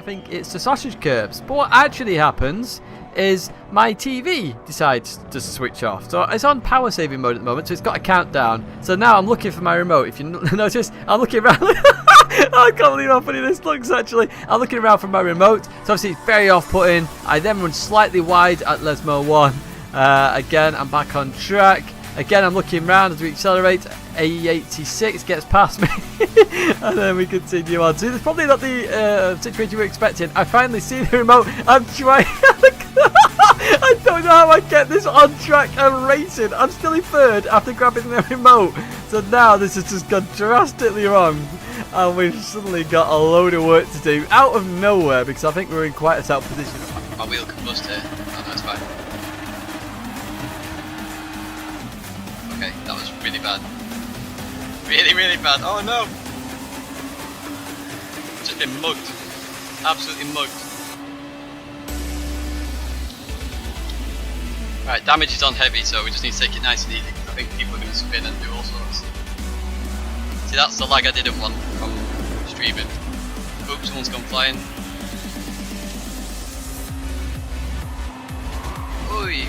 I think it's the sausage curbs. But what actually happens is my TV decides to switch off. So it's on power saving mode at the moment, so it's got a countdown. So now I'm looking for my remote. If you notice, I'm looking around. I can't believe how funny this looks, actually. I'm looking around for my remote. So obviously it's very off-putting. I then run slightly wide at Lesmo 1. Again, I'm back on track. Again, I'm looking around as we accelerate. A86 gets past me. And then we continue on. So it's probably not the situation we're expecting. I finally see the remote. I'm trying. I don't know how I get this on track and racing. I'm still in third after grabbing the remote. So now this has just gone drastically wrong. And we've suddenly got a load of work to do out of nowhere because I think we're in quite a tough position. My wheel combust here. Oh, no, it's fine. Okay, that was really bad. Really, really bad. Oh no! Just been mugged. Absolutely mugged. Right, damage is on heavy, so we just need to take it nice and easy. I think people are going to spin and do all sorts. See, that's the lag I didn't want from streaming. Oops, someone's gone flying. Oi!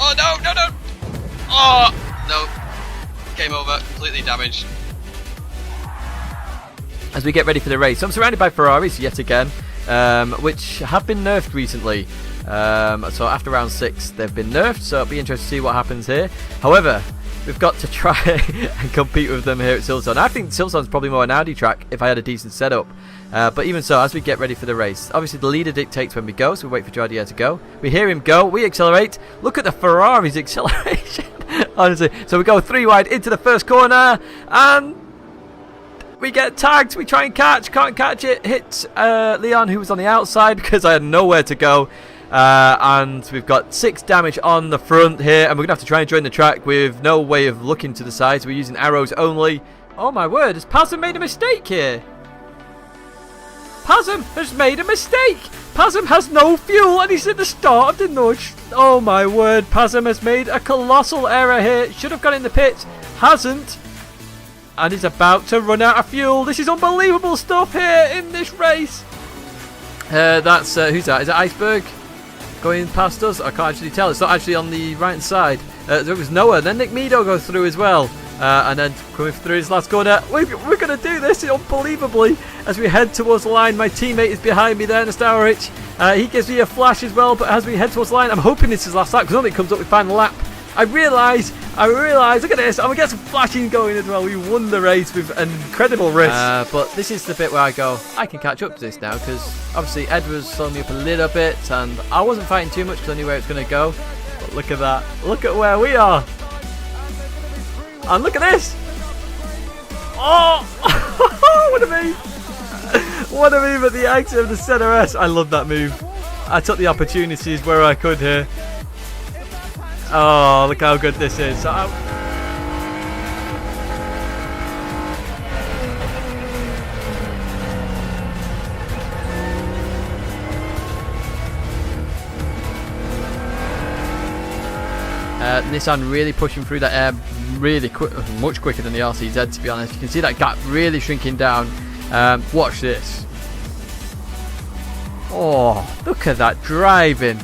Oh no, no, no! Oh, no. Game over, completely damaged. As we get ready for the race, I'm surrounded by Ferraris yet again, which have been nerfed recently. So after round 6, they've been nerfed, so it'll be interesting to see what happens here. However, we've got to try and compete with them here at Silverstone. I think Silverstone's probably more an Audi track if I had a decent setup. But even so, as we get ready for the race, obviously the leader dictates when we go, so we wait for Jardier to go. We hear him go, we accelerate. Look at the Ferrari's acceleration, honestly. So we go 3 wide into the first corner, and we get tagged. We try and catch, can't catch it. Hit Leon, who was on the outside because I had nowhere to go. And we've got 6 damage on the front here, and we're going to have to try and join the track with no way of looking to the sides. We're using arrows only. Oh my word, has Pazem made a mistake here? Pazem has made a mistake. Pazem has no fuel and he's at the start of the nudge. Oh my word, Pazem has made a colossal error here. Should have gone in the pit, hasn't. And he's about to run out of fuel. This is unbelievable stuff here in this race. That's, who's that? Is it Iceberg going past us? I can't actually tell. It's not actually on the right side. There was Noah. Then Nick Meadow goes through as well. And then coming through his last corner. We're going to do this unbelievably as we head towards the line. My teammate is behind me there, Nastaric. He gives me a flash as well, but as we head towards the line, I'm hoping this is last lap because only it comes up with final lap. I realise, look at this, and we get some flashing going as well. We won the race with an incredible risk. But this is the bit where I go, I can catch up to this now because obviously Ed was slowing me up a little bit and I wasn't fighting too much because I knew where it was going to go. But look at that, look at where we are. And look at this! Oh! What a move! What a move at the exit of the Center S. I love that move. I took the opportunities where I could here. Oh, look how good this is. So Nissan really pushing through that air really quick, much quicker than the RCZ, to be honest. You can see that gap really shrinking down. Watch this. Oh, look at that driving.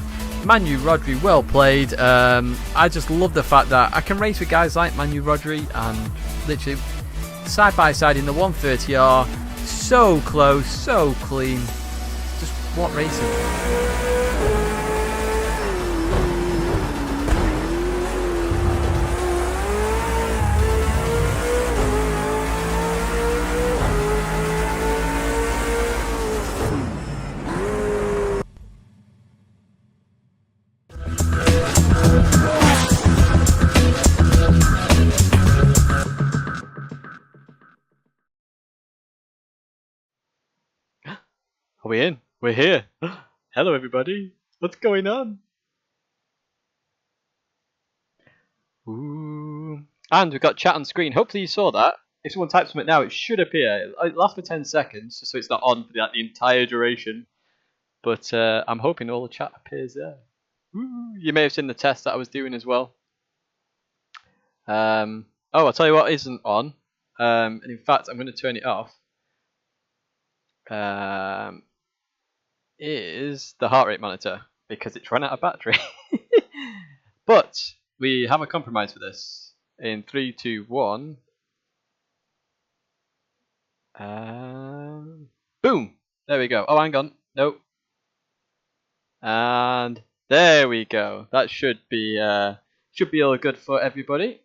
Manu Rodri, well played. I just love the fact that I can race with guys like Manu Rodri and literally side by side in the 130R. So close, so clean. Just what racing. Are we in? We're here. Hello everybody. What's going on? Ooh. And we've got chat on screen. Hopefully you saw that. If someone types something now, it should appear. It lasts for 10 seconds, so it's not on for the entire duration. But I'm hoping all the chat appears there. Ooh. You may have seen the test that I was doing as well. Oh, I'll tell you what isn't on. And in fact, I'm going to turn it off. Is the heart rate monitor because it's run out of battery. But we have a compromise for this. In 3, 2, 1. Boom! There we go. Oh, hang on. Nope. And there we go. That should be all good for everybody.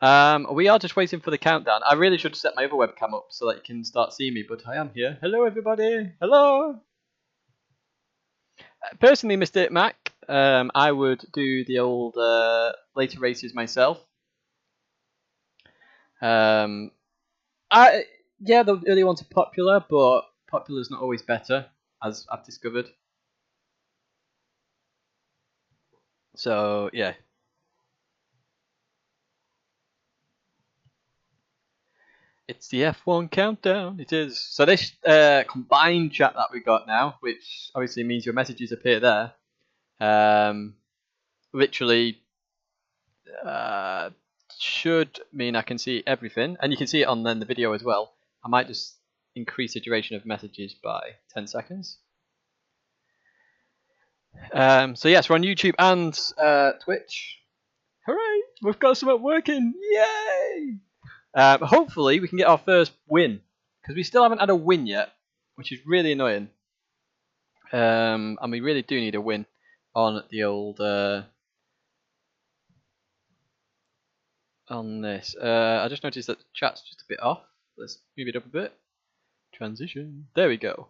We are just waiting for the countdown. I really should set my other webcam up so that you can start seeing me, but I am here. Hello, everybody. Hello. Personally, Mr. Mac, I would do the old later races myself. Yeah, the early ones are popular, but popular is not always better, as I've discovered. So, yeah. It's the F1 countdown, it is. So this combined chat that we got now, which obviously means your messages appear there, literally should mean I can see everything, and you can see it on then the video as well. I might just increase the duration of messages by 10 seconds. So yes, we're on YouTube and Twitch. Hooray! We've got something working! Yay! Hopefully we can get our first win, because we still haven't had a win yet, which is really annoying. And we really do need a win on the old on this. I just noticed that the chat's just a bit off. Let's move it up a bit. Transition. There we go.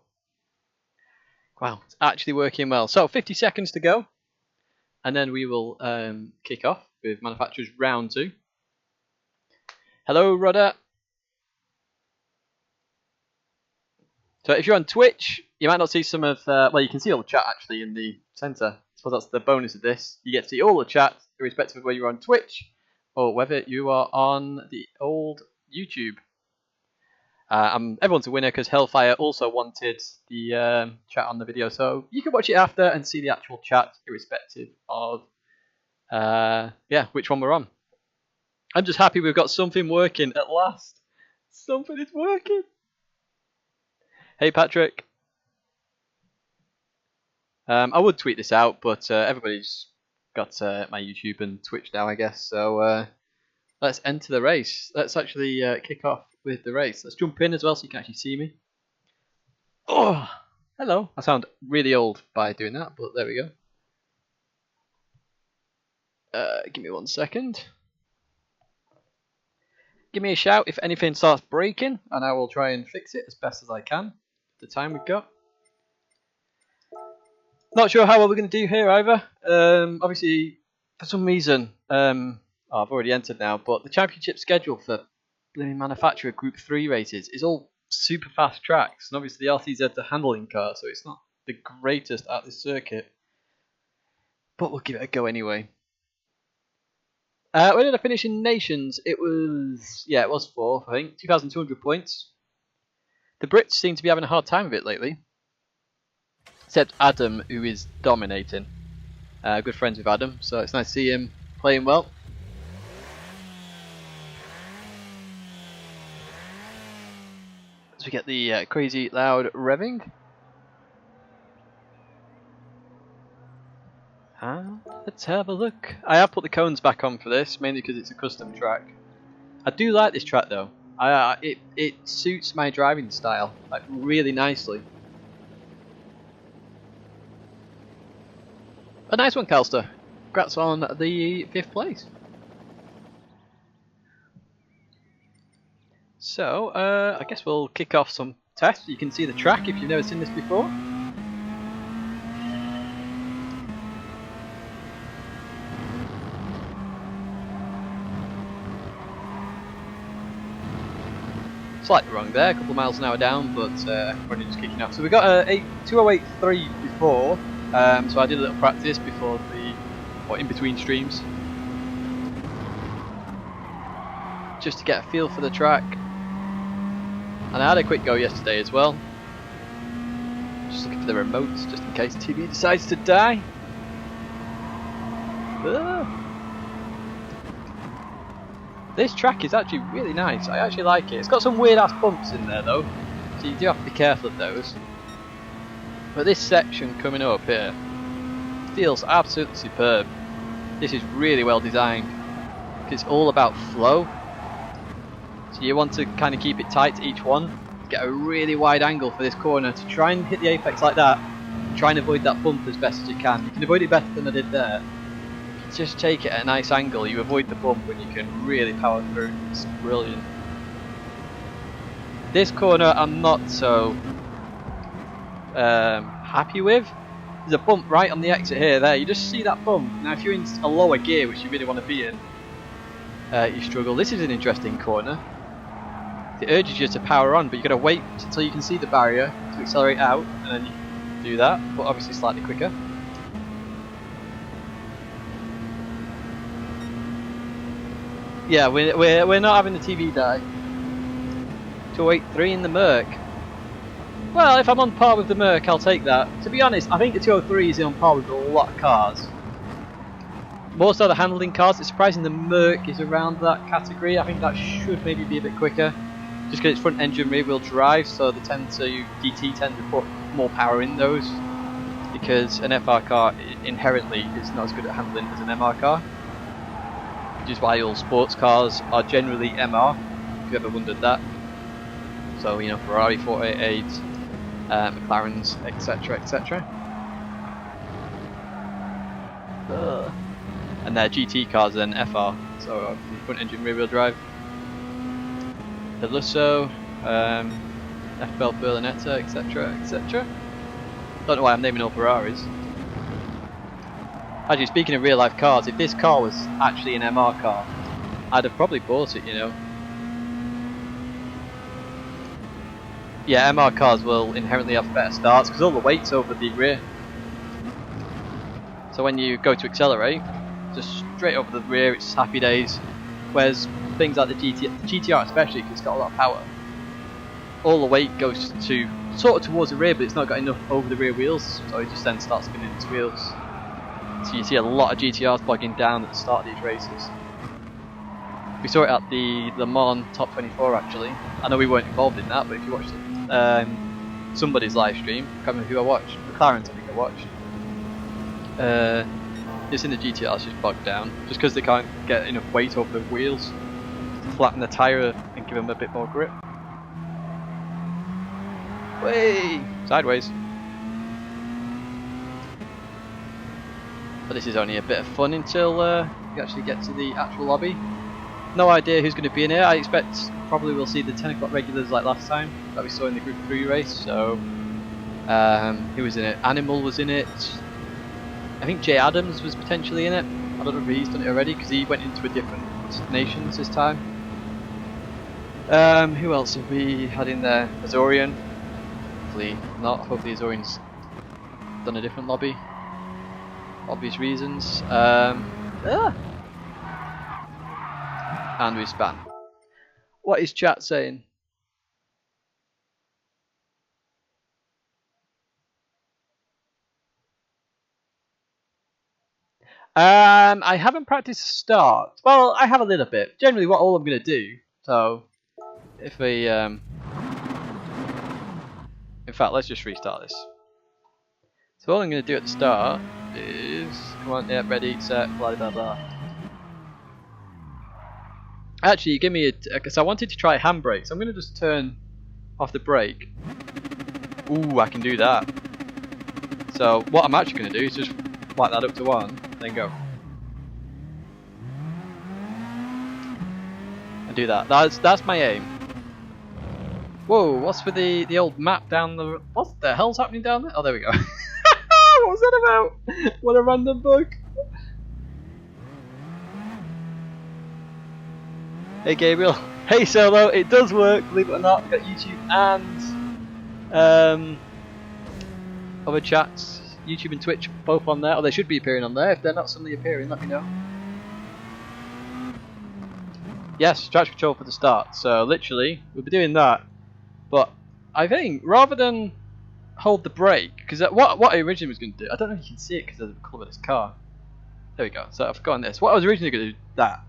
Wow, it's actually working well. So 50 seconds to go, and then we will kick off with manufacturers round 2. Hello, Rodder. So if you're on Twitch, you might not see some of, well, you can see all the chat actually in the centre. So that's the bonus of this. You get to see all the chat, irrespective of whether you're on Twitch or whether you are on the old YouTube. Everyone's a winner because Hellfire also wanted the chat on the video, so you can watch it after and see the actual chat, irrespective of which one we're on. I'm just happy we've got something working at last. Something is working. Hey, Patrick. I would tweet this out, but everybody's got my YouTube and Twitch now, I guess. So let's enter the race. Let's actually kick off with the race. Let's jump in as well so you can actually see me. Oh, hello. I sound really old by doing that, but there we go. Give me 1 second. Give me a shout if anything starts breaking, and I will try and fix it as best as I can. The time we've got. Not sure how well we're going to do here either. Obviously, for some reason, I've already entered now, but the championship schedule for blooming manufacturer Group 3 races is all super fast tracks, and obviously the RCZ's a handling car, so it's not the greatest at this circuit. But we'll give it a go anyway. Where did I finish in Nations? It was 4th, I think. 2,200 points. The Brits seem to be having a hard time of it lately. Except Adam, who is dominating. Good friends with Adam, so it's nice to see him playing well. As we get the crazy loud revving. Let's have a look. I have put the cones back on for this, mainly because it's a custom track. I do like this track though. It suits my driving style like really nicely. A nice one, Calster. Congrats on the 5th place. So I guess we'll kick off some tests. You can see the track if you've never seen this before. Slightly wrong there, a couple of miles an hour down, but running just kicking off. So we got a 208.3 before, so I did a little practice before in between streams, just to get a feel for the track. And I had a quick go yesterday as well, just looking for the remotes, just in case TV decides to die. This track is actually really nice. I actually like it. It's got some weird ass bumps in there though, so you do have to be careful of those. But this section coming up here feels absolutely superb. This is really well designed. It's all about flow. So you want to kind of keep it tight to each one. Get a really wide angle for this corner to try and hit the apex like that. And try and avoid that bump as best as you can. You can avoid it better than I did there. Just take it at a nice angle, you avoid the bump and you can really power through. It's brilliant. This corner I'm not so happy with. There's a bump right on the exit here, there, you just see that bump. Now if you're in a lower gear, which you really want to be in, you struggle. This is an interesting corner. It urges you to power on, but you've got to wait until you can see the barrier to accelerate out, and then you can do that, but obviously slightly quicker. Yeah, we're not having the TV die. 283 in the Merc. Well, if I'm on par with the Merc, I'll take that. To be honest, I think the 203 is on par with a lot of cars. Most of the handling cars, it's surprising the Merc is around that category. I think that should maybe be a bit quicker. Just because it's front engine rear wheel drive, so they tend to, GT tend to put more power in those. Because an FR car inherently is not as good at handling as an MR car. Which is why all sports cars are generally MR, if you ever wondered that. So, you know, Ferrari 488, McLarens, etc, etc. And their GT cars are then FR, so front engine rear wheel drive. The Lusso, FBL Berlinetta, etc, etc. Don't know why I'm naming all Ferraris. Actually, speaking of real life cars, if this car was actually an MR car, I'd have probably bought it, you know. Yeah, MR cars will inherently have better starts because all the weight's over the rear. So when you go to accelerate, just straight over the rear, it's happy days. Whereas things like the GTR especially, because it's got a lot of power, all the weight goes to sort of towards the rear, but it's not got enough over the rear wheels, so it just then starts spinning its wheels. So you see a lot of GTRs bogging down at the start of these races. We saw it at the Le Mans Top 24 actually. I know we weren't involved in that, but if you watched somebody's live stream, I can't remember who I watched, McLaren's I think I watched. It's in the GTRs just bogged down, just because they can't get enough weight over the wheels to flatten the tyre and give them a bit more grip. Way sideways. But this is only a bit of fun until you actually get to the actual lobby. No idea who's going to be in here. I expect probably we'll see the 10 o'clock regulars like last time that we saw in the Group 3 race. So, who was in it? Animal was in it. I think Jay Adams was potentially in it. I don't know if he's done it already because he went into a different nations this time. Who else have we had in there? Azorian. Hopefully not. Hopefully Azorian's done a different lobby. Obvious reasons. And we span. What is chat saying? I haven't practiced start. Well, I have a little bit. Generally, what all I'm going to do. So, if we, in fact, let's just restart this. So all I'm going to do at the start is, come on, yeah, ready, set, blah blah blah. Actually, give me a, because I wanted to try handbrake, so I'm going to just turn off the brake. Ooh, I can do that. So what I'm actually going to do is just wipe that up to 1, then go. And do that. That's my aim. Whoa, what's with the old map down the... What the hell's happening down there? Oh, there we go. What was that about? What a random bug. Hey Gabriel. Hey Solo, it does work, believe it or not. We've got YouTube and other chats. YouTube and Twitch both on there. Oh, they should be appearing on there. If they're not suddenly appearing, let me know. Yes, traction control for the start. So literally, we'll be doing that. But I think rather than hold the brake, because what I originally was going to do, I don't know if you can see it because of the colour of this car. There we go. So I've forgotten this. What I was originally going to do, that.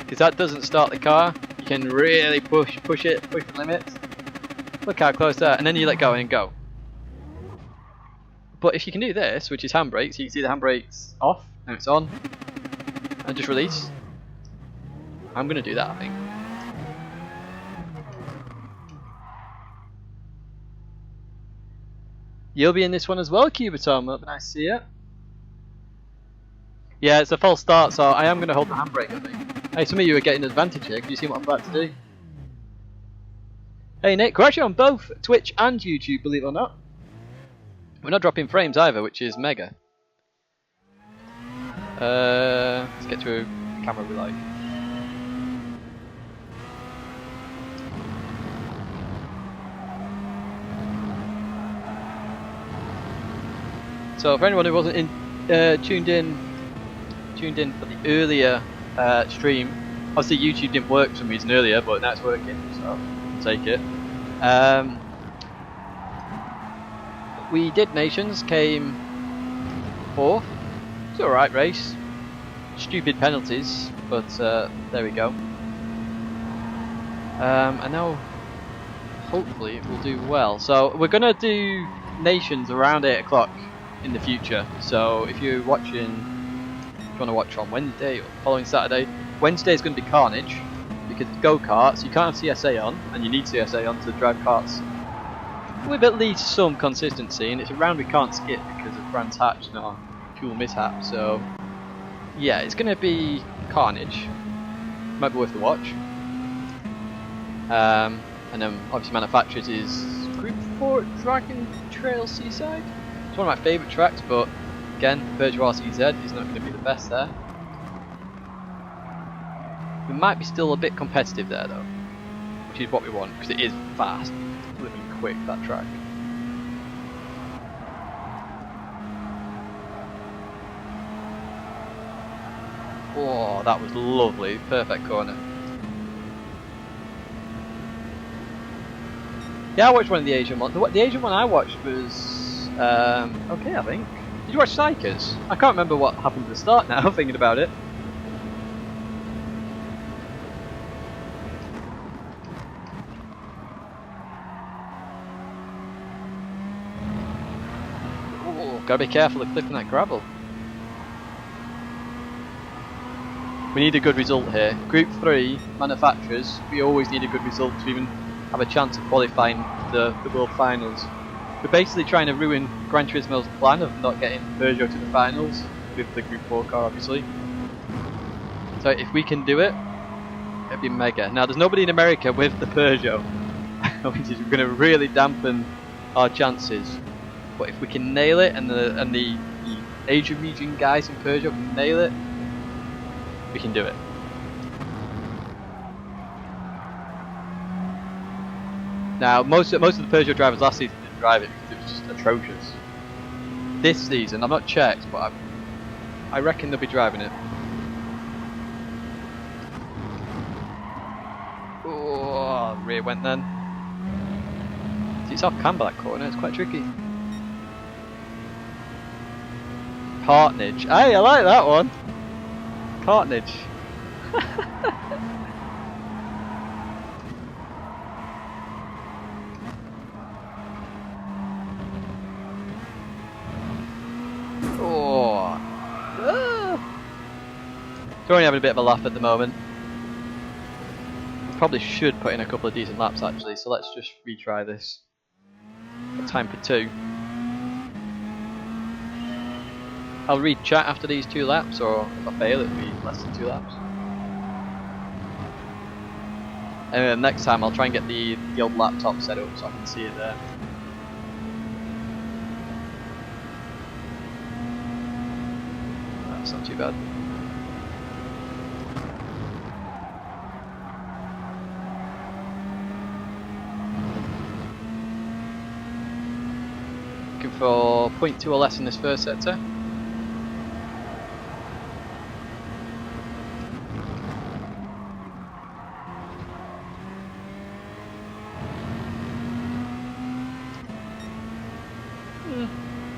because that doesn't start the car. You can really push the limits. Look how close that, and then you let go and go. But if you can do this, which is handbrakes, you can see the handbrakes off, and it's on, and just release. I'm going to do that, I think. You'll be in this one as well, Cubitom. It'll be nice to see you. Yeah, it's a false start, so I am going to hold the handbrake, I think. Hey, some of you are getting an advantage here. Can you see what I'm about to do? Hey, Nick, we're actually on both Twitch and YouTube, believe it or not. We're not dropping frames either, which is mega. Let's get to a camera we like. So for anyone who wasn't tuned in for the earlier stream, obviously YouTube didn't work for some reason earlier, but now it's working, so I'll take it. We did Nations, came 4th. It's alright race. Stupid penalties, but there we go. And now hopefully we'll do well. So we're gonna do Nations around 8 o'clock in the future. So if you're watching, if you want to watch on Wednesday or the following Saturday, Wednesday is going to be carnage because it's go-karts. You can't have CSA on, and you need CSA on to drive karts with at least some consistency, and it's a round we can't skip because of Brands Hatch and our fuel mishap. So yeah, it's going to be carnage. Might be worth the watch. And then obviously manufacturers is Group 4 Dragon Trail Seaside. It's one of my favourite tracks, but again, Peugeot RCZ is not going to be the best there. We might be still a bit competitive there though, which is what we want because it is fast, living quick, that track. Oh, that was lovely, perfect corner. Yeah, I watched one of the Asian ones. The Asian one I watched was okay, I think. Did you watch Psychers? I can't remember what happened at the start now, thinking about it. Ooh, gotta be careful of clipping that gravel. We need a good result here. Group 3 manufacturers, we always need a good result to even have a chance of qualifying the World Finals. We're basically trying to ruin Gran Turismo's plan of not getting Peugeot to the finals with the Group 4 car, obviously. So if we can do it, it'd be mega. Now there's nobody in America with the Peugeot, which is going to really dampen our chances. But if we can nail it, and the Asian region guys in Peugeot can nail it, we can do it. Now most of the Peugeot drivers last season didn't drive it because it was just atrocious. This season, I've not checked, but I reckon they'll be driving it. Oh, rear went then. See, it's off camber that corner, it's quite tricky. Cartnage. Hey, I like that one. Cartnage. Oh. We're only having a bit of a laugh at the moment. Probably should put in a couple of decent laps actually, so let's just retry this. Got time for 2. I'll read chat after these 2 laps, or if I fail it'll be less than 2 laps. And then next time I'll try and get the old laptop set up so I can see it there. That's not too bad. Looking for 0.2 or less in this first sector.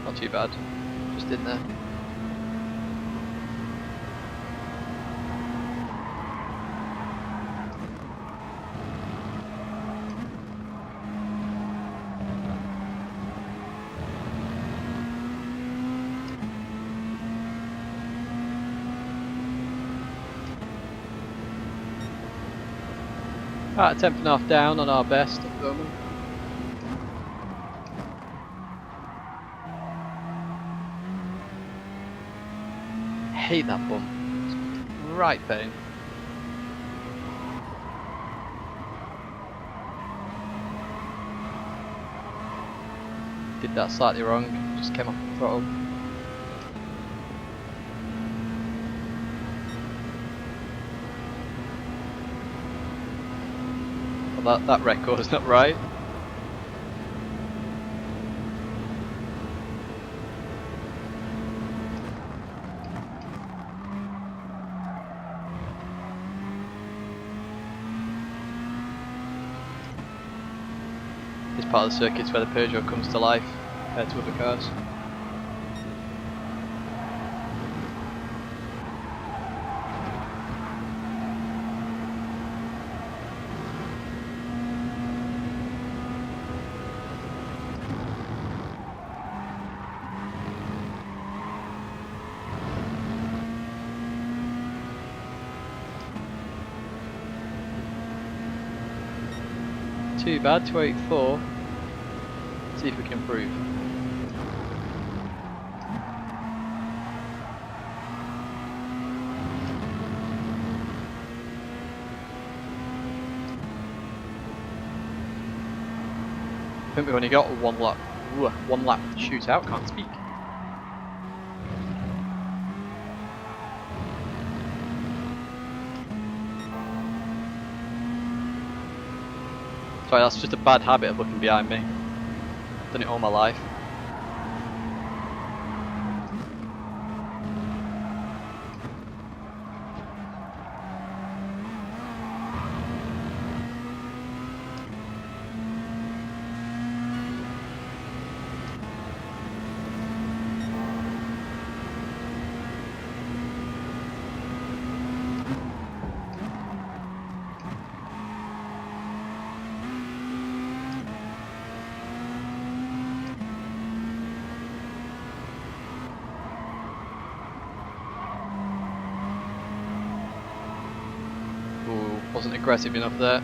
Not too bad, just in there. About a tenth and a half down on our best at the moment. Hate that bump. It's right pain. Did that slightly wrong, just came off the throttle. Well, that record is not right. This part of the circuit's where the Peugeot comes to life compared to other cars. Too bad, 284. See if we can improve. I think we've only got one lap shootout, can't speak. Sorry, that's just a bad habit of looking behind me. I've done it all my life. Wasn't aggressive enough there.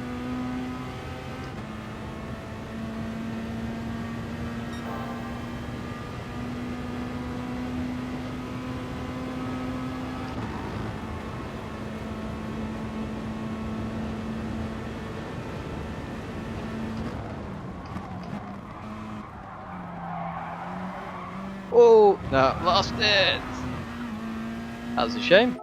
Oh, no, lost it! That was a shame.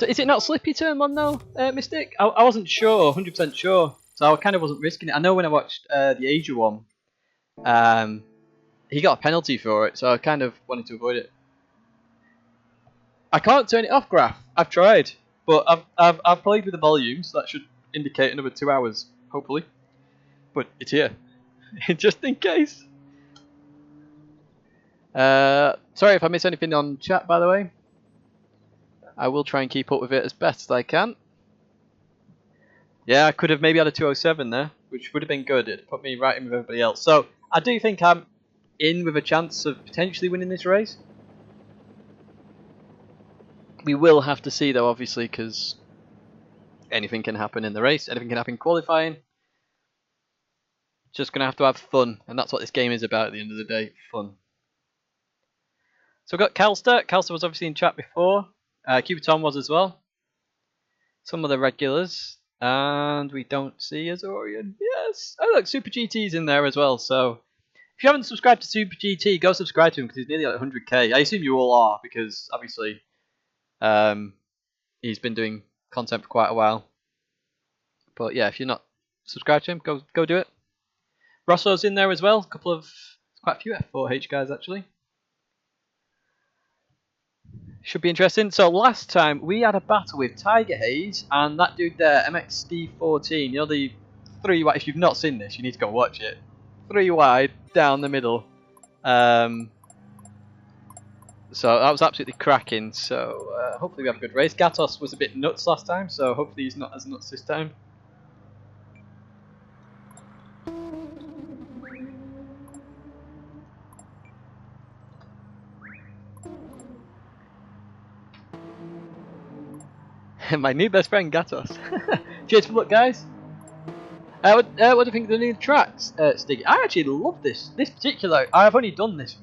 Is it not slippy turn one though, Mystic? I wasn't sure, 100% sure, so I kind of wasn't risking it. I know when I watched the Asia one, he got a penalty for it, so I kind of wanted to avoid it. I can't turn it off, Graph. I've tried, but I've played with the volume, so that should indicate another 2 hours, hopefully. But it's here, just in case. Sorry if I miss anything on chat, by the way. I will try and keep up with it as best as I can. Yeah, I could have maybe had a 207 there, which would have been good. It'd put me right in with everybody else. So I do think I'm in with a chance of potentially winning this race. We will have to see though, obviously, because anything can happen in the race. Anything can happen in qualifying. Just going to have fun, and that's what this game is about at the end of the day, fun. So we've got Calster. Calster was obviously in chat before. Cubiton was as well. Some of the regulars. And we don't see Azorian. Yes! Oh look, Super GT's in there as well. So if you haven't subscribed to Super GT, go subscribe to him because he's nearly like 100k. I assume you all are because obviously he's been doing content for quite a while. But yeah, if you're not subscribed to him, go do it. Rosso's in there as well. Quite a few F4H guys actually. Should be interesting. So last time we had a battle with Tiger Haze and that dude there, MXD14. You know the 3 wide. If you've not seen this, you need to go watch it. 3 wide down the middle. So that was absolutely cracking. So hopefully we have a good race. Gatos was a bit nuts last time, so hopefully he's not as nuts this time. My new best friend, Gatos. Cheers for luck, guys. What do you think of the new tracks, Stiggy? I actually love this particular. I've only done this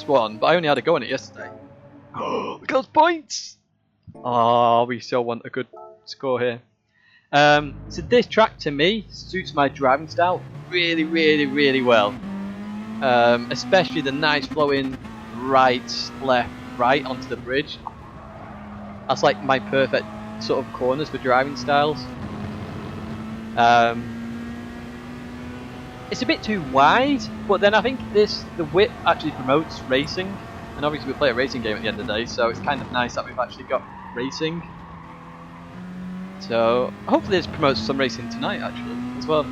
one, but I only had a go on it yesterday. Look at those points! Oh, we still want a good score here. So this track to me suits my driving style really, really, really well. Especially the nice flowing right, left, right onto the bridge. That's like my perfect sort of corners for driving styles. It's a bit too wide, but then I think the width actually promotes racing. And obviously we play a racing game at the end of the day, so it's kind of nice that we've actually got racing. So hopefully this promotes some racing tonight actually as well.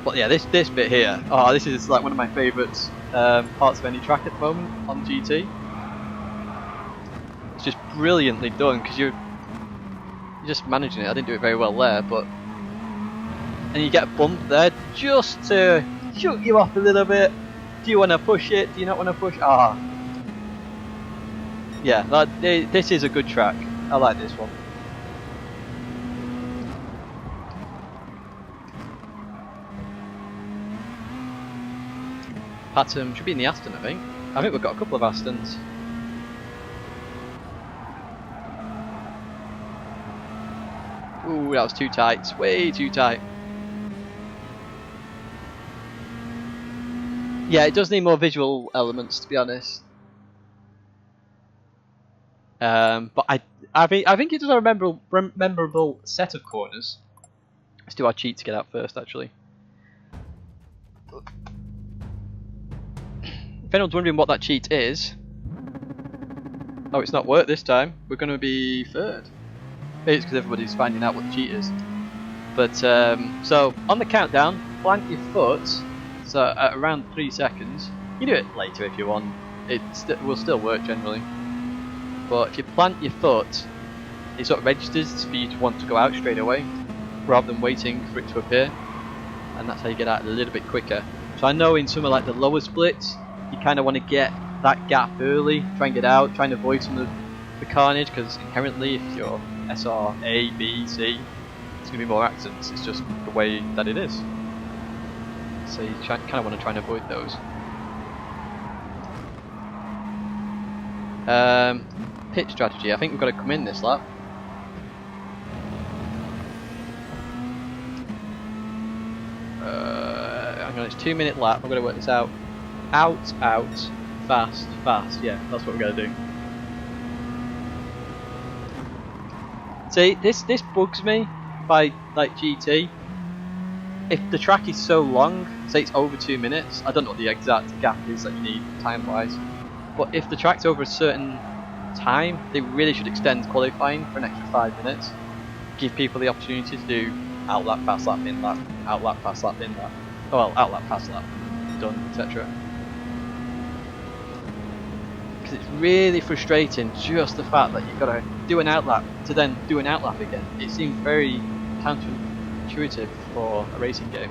But yeah, this bit here, this is like one of my favourite parts of any track at the moment on GT. It's just brilliantly done because you're just managing it. I didn't do it very well there, but and you get a bump there just to shoot you off a little bit. Do you want to push it? Do you not want to push? Yeah, this is a good track. I like this one. Pattern should be in the Aston, I think. I think we've got a couple of Astons. Ooh, that was too tight. Way too tight. Yeah, it does need more visual elements, to be honest. But I think it does have a memorable set of corners. Let's do our cheat to get out first, actually. If anyone's wondering what that cheat is, oh, it's not worked this time. We're going to be third. Maybe it's because everybody's finding out what the cheat is. But so on the countdown, plant your foot. So at around 3 seconds, you do it later if you want. It will still work generally. But if you plant your foot, it sort of registers for you to want to go out straight away, rather than waiting for it to appear. And that's how you get out a little bit quicker. So I know in some of like the lower splits, you kind of want to get that gap early, try and get out, try and avoid some of the carnage, because inherently if you're SR A, B, C, there's going to be more accidents. It's just the way that it is. So you kind of want to try and avoid those. Pit strategy. I think we've got to come in this lap. Hang on, it's 2 minute lap. I've got to work this out. Out, fast, fast. Yeah, that's what we're going to do. See, this bugs me by like GT. If the track is so long, say it's over 2 minutes, I don't know what the exact gap is that you need time-wise, but if the track's over a certain time, they really should extend qualifying for an extra 5 minutes. Give people the opportunity to do out lap, fast lap, in lap, out lap, fast lap, in lap. Well, out lap, fast lap, done, etc. Because it's really frustrating just the fact that you've got to do an out lap to then do an out lap again. It seems very counterintuitive for a racing game.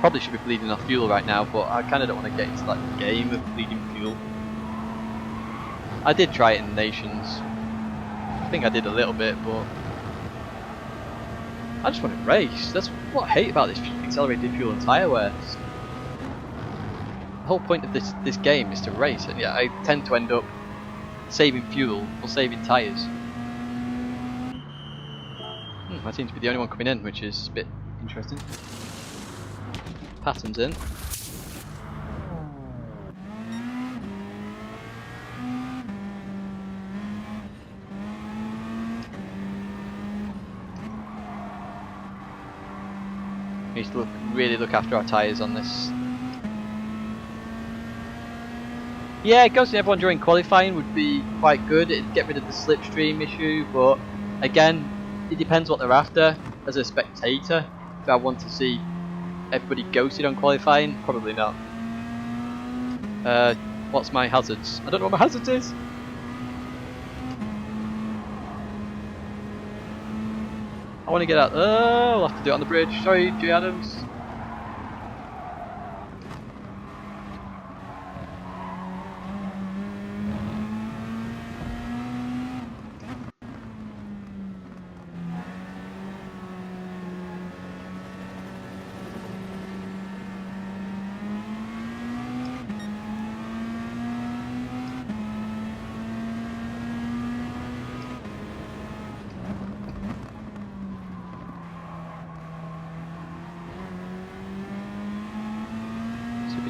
Probably should be bleeding off fuel right now, but I kind of don't want to get into that game of bleeding fuel. I did try it in Nations. I think I did a little bit, but I just want to race. That's what I hate about this accelerated fuel and tyre wear. The whole point of this game is to race, and yeah, I tend to end up saving fuel or saving tyres. I seem to be the only one coming in, which is a bit interesting. Patterns in. We need to really look after our tyres on this. Yeah, ghosting everyone during qualifying would be quite good. It'd get rid of the slipstream issue, but again, it depends what they're after. As a spectator, do I want to see everybody ghosted on qualifying? Probably not. What's my hazards? I don't know what my hazards is. I want to get out. Oh, I'll have to do it on the bridge. Sorry, J Adams.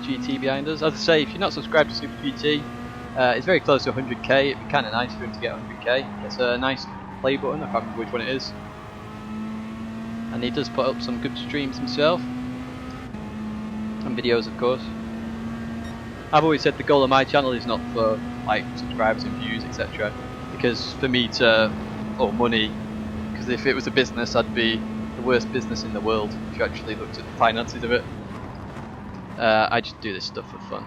GT behind us. As I say, if you're not subscribed to Super GT, it's very close to 100k. It'd be kind of nice for him to get 100k. It's a nice play button, I can't remember which one it is. And he does put up some good streams himself. And videos, of course. I've always said the goal of my channel is not for like subscribers and views, etc. Because for me to owe money, because if it was a business, I'd be the worst business in the world if you actually looked at the finances of it. I just do this stuff for fun.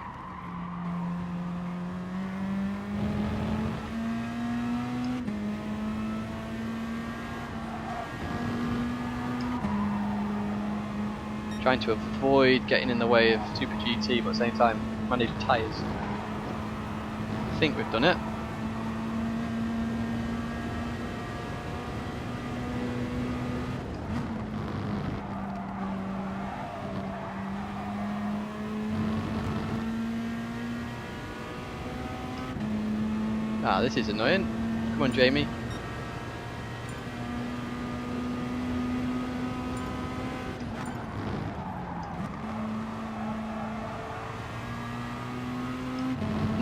Trying to avoid getting in the way of Super GT, but at the same time manage tyres. I think we've done it. Ah, this is annoying. Come on, Jamie.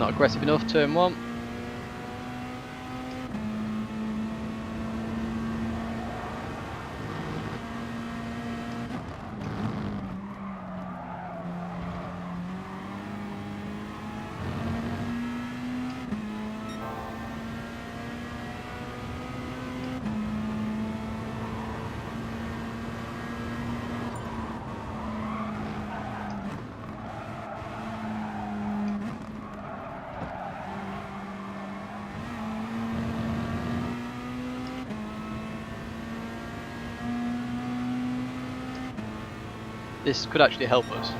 Not aggressive enough, turn one. This could actually help us.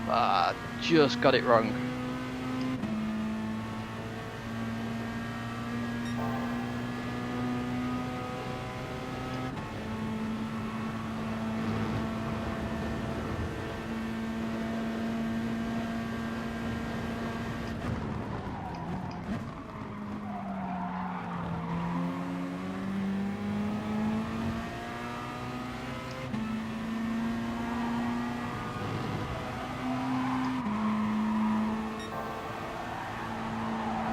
Ah, just got it wrong.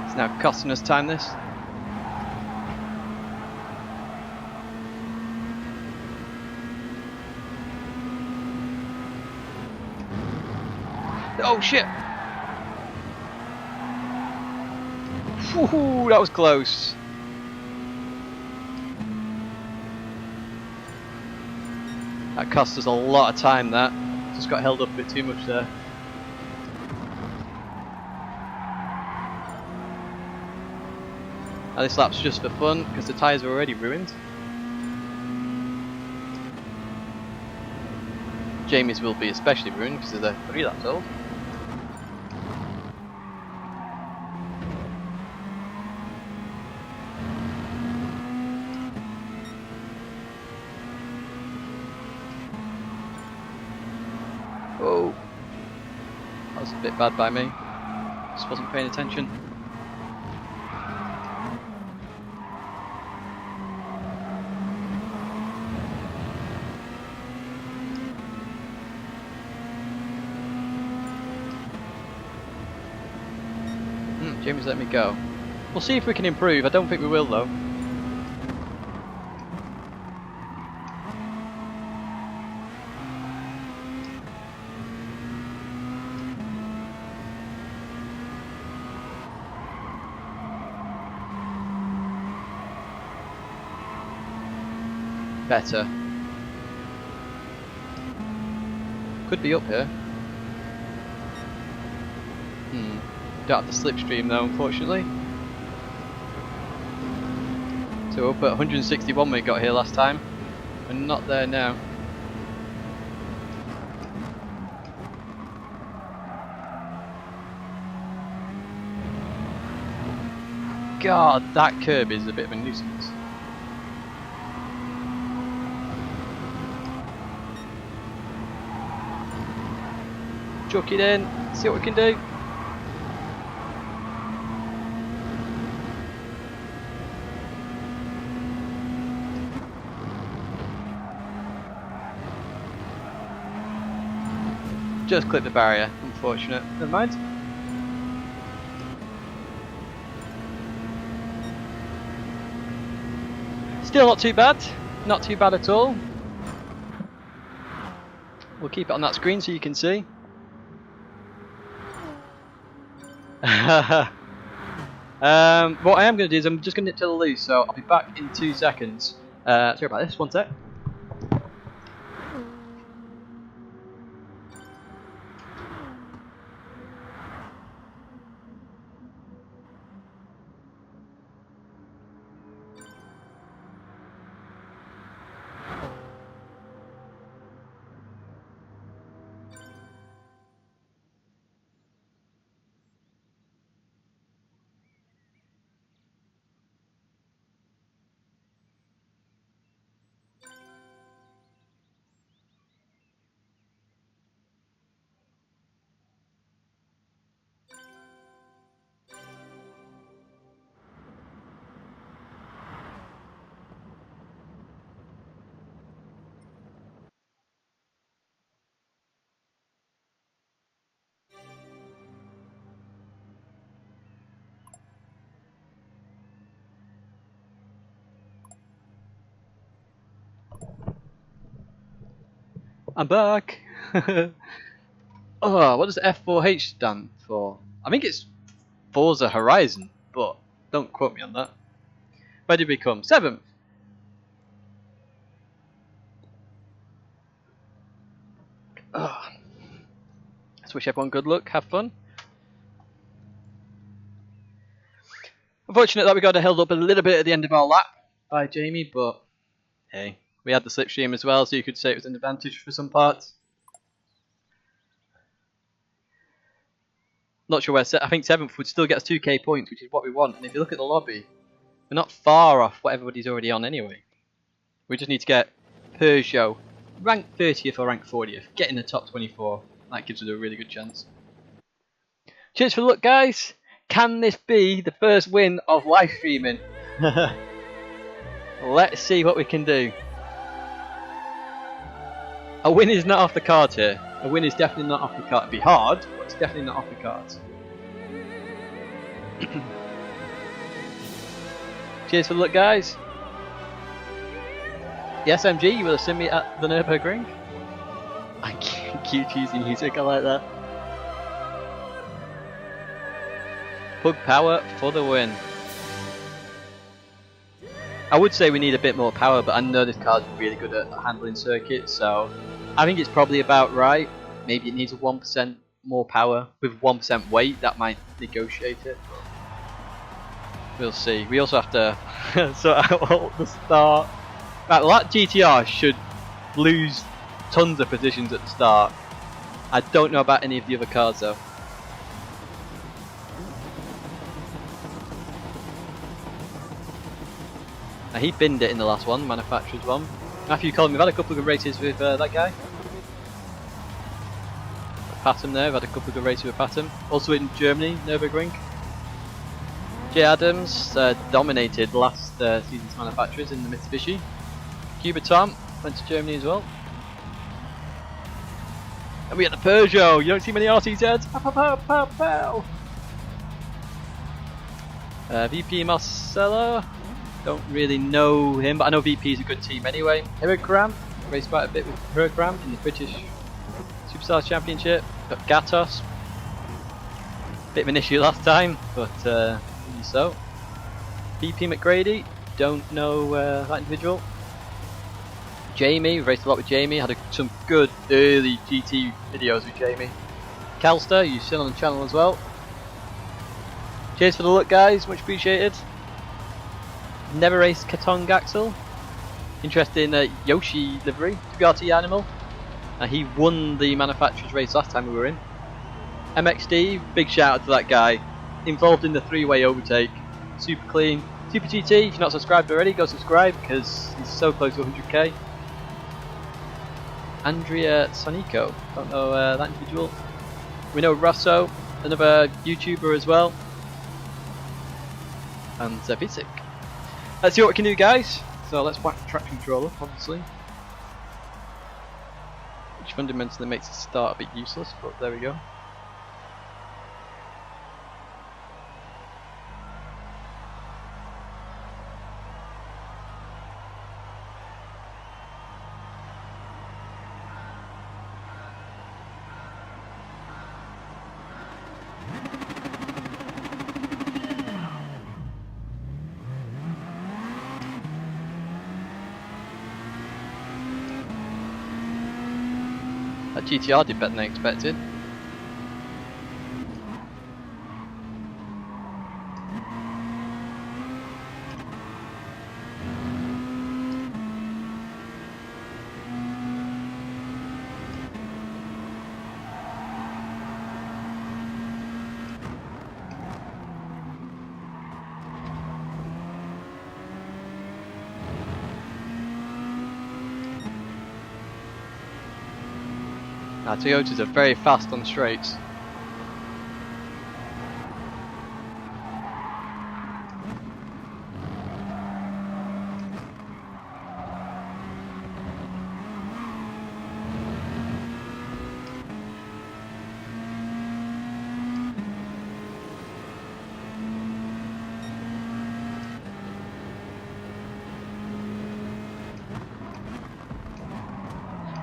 It's now costing us time, this. Oh shit! Woohoo, that was close. That cost us a lot of time, that. Just got held up a bit too much there. Now this lap's just for fun, because the tyres are already ruined. Jamie's will be especially ruined, because they're 3 laps old. Oh, that was a bit bad by me. Just wasn't paying attention. Jamie's let me go. We'll see if we can improve. I don't think we will though. better. Could be up here. Don't have the slipstream though, unfortunately. So we're up at 161 when we got here last time. We're not there now. God, that curb is a bit of a nuisance. Chuck it in, see what we can do. Just clipped the barrier, unfortunate. Never mind. Still not too bad. Not too bad at all. We'll keep it on that screen so you can see. What I am going to do is I'm just going to nip to the loose, so I'll be back in 2 seconds. Sorry about this, 1 sec. I'm back! Oh, what does F4H stand for? I think it's Forza Horizon, but don't quote me on that. Where did we come? 7th! Oh. Let's wish everyone good luck, have fun. Unfortunate that we got held up a little bit at the end of our lap by Jamie, but hey, we had the slipstream as well, so you could say it was an advantage for some parts. Not sure where, I think 7th would still get us 2k points, which is what we want, and if you look at the lobby, we're not far off what everybody's already on anyway. We just need to get Peugeot rank 30th or rank 40th, get in the top 24, that gives us a really good chance. Cheers for the luck, guys! Can this be the first win of live streaming? Let's see what we can do. A win is not off the cards here. A win is definitely not off the card. It'd be hard, but it's definitely not off the cards. Cheers for the luck, guys. Yes, MG, you will have seen me at the Nürburgring. I keep choosing music, I like that. Pug power for the win. I would say we need a bit more power, but I know this car's really good at handling circuits, so I think it's probably about right. Maybe it needs a 1% more power with 1% weight. That might negotiate it. We'll see. We also have to sort out the start. Right, well, that GTR should lose tons of positions at the start. I don't know about any of the other cars though. Now, he binned it in the last one, manufacturer's one. Matthew Collin, we've had a couple of good races with that guy. Patton there, we've had a couple of good races with Patton. Also in Germany, Nürburgring. Jay Adams dominated last season's manufacturers in the Mitsubishi. Cuba Tom went to Germany as well. And we had the Peugeot, you don't see many RTZs. Pow, pow, pow, pow, pow. VP Marcelo, don't really know him, but I know VP is a good team anyway. Gr3, raced quite a bit with Gr3 in the British Superstars Championship. Got Gatos, bit of an issue last time, but so. VP McGrady, don't know that individual. Jamie, we've raced a lot with Jamie, had some good early GT videos with Jamie. Calster, you're still on the channel as well. Cheers for the look, guys, much appreciated. Never raced Katong Axel. Interesting Yoshi livery, WRT animal. He won the manufacturer's race last time we were in. MX Steve, big shout out to that guy. Involved in the 3-way overtake. Super clean. Super GT, if you're not subscribed already, go subscribe because he's so close to 100k. Andrea Sonico, don't know that individual. We know Rosso, another YouTuber as well. And Visic. Let's see what we can do, guys. So let's whack the traction control up, obviously. Which fundamentally makes the start a bit useless, but there we go. That GTR did better than I expected. Our Toyotas are very fast on straights.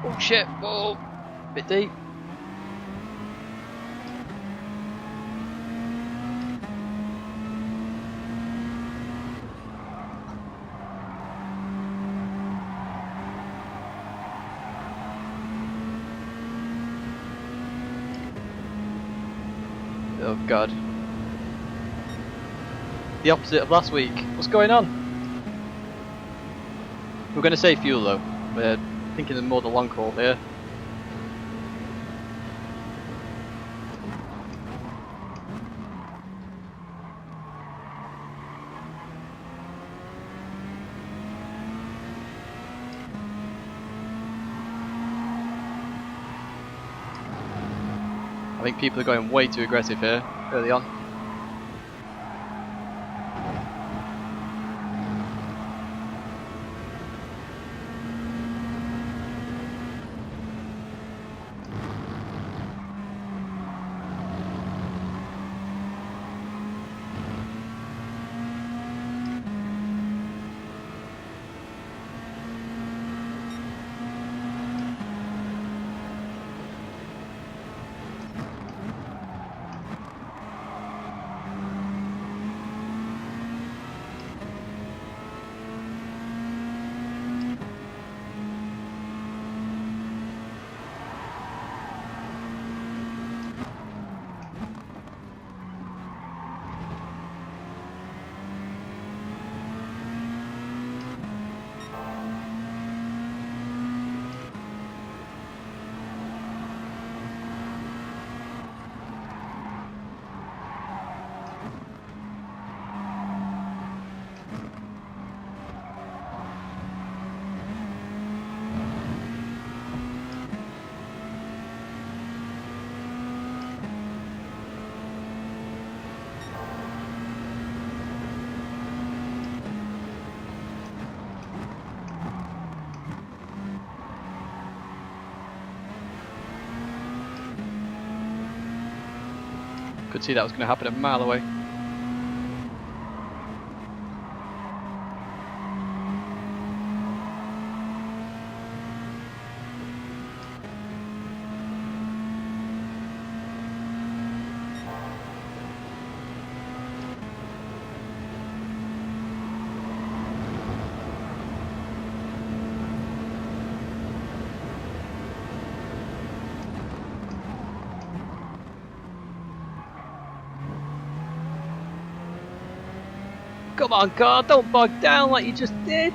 Oh shit, whoa! Bit deep. Oh god. The opposite of last week. What's going on? We're going to save fuel though. We're thinking of more the long haul here. I think people are going way too aggressive here early on. Could see that was going to happen a mile away. Come on, car, don't bog down like you just did.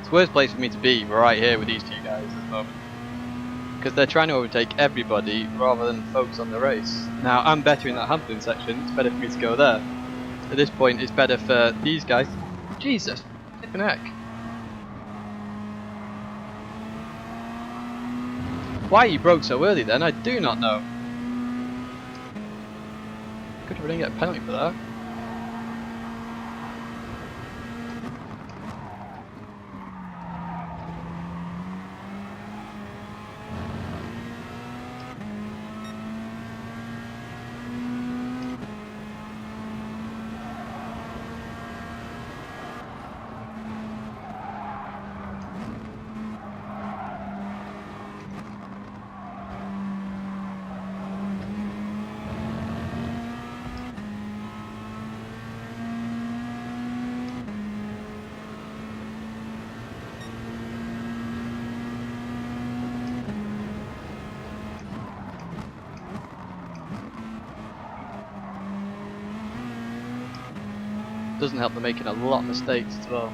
It's the worst place for me to be right here with these two guys at the moment, because they're trying to overtake everybody rather than focus on the race. Now I'm better in that Hampton section, it's better for me to go there. At this point it's better for these guys. Jesus, flipping heck. Why you broke so early then, I do not know. Good if I didn't get a penalty for that. Doesn't help them making a lot of mistakes as well.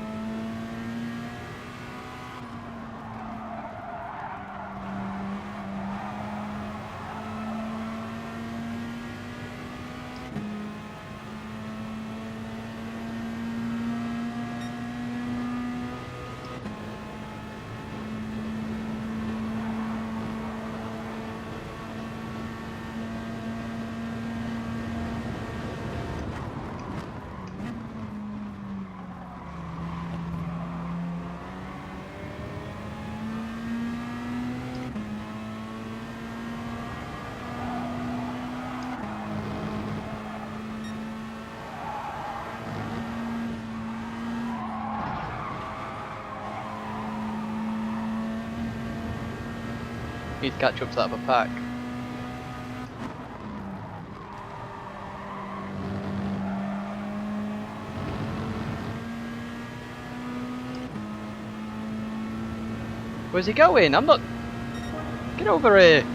Need to catch up to that other pack. Where's he going? I'm not... Get over here!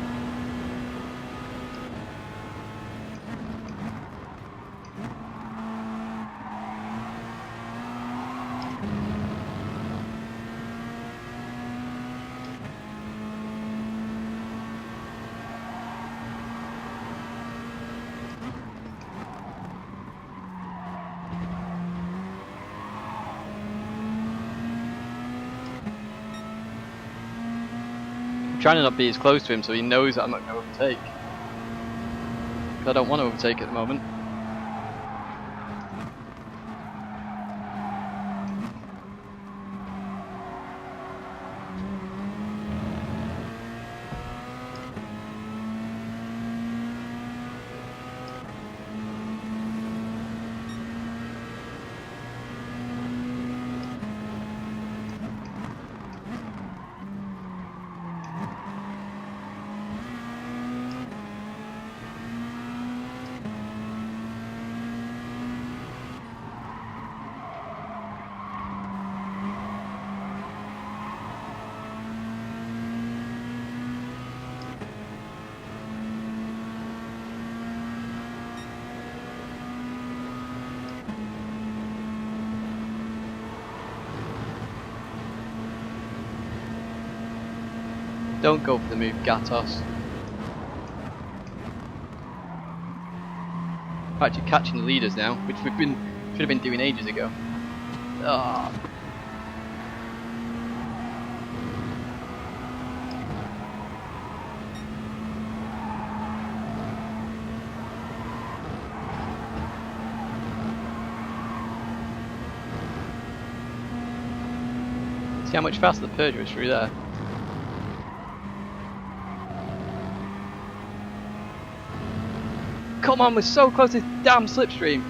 Trying to not be as close to him so he knows that I'm not going to overtake. Because I don't want to overtake at the moment. Don't go for the move, Gatos. We're actually catching the leaders now, which should have been doing ages ago. Ah. See how much faster the Peugeot is through there. Come on, we're so close to this damn slipstream.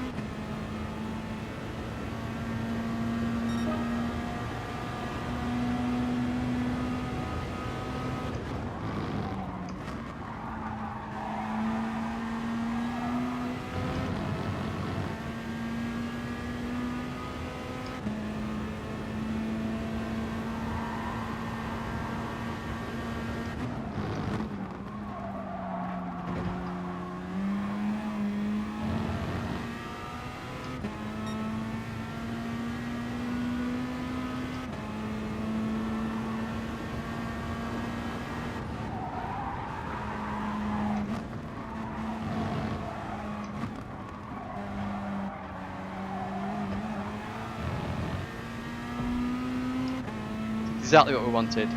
exactly what we wanted.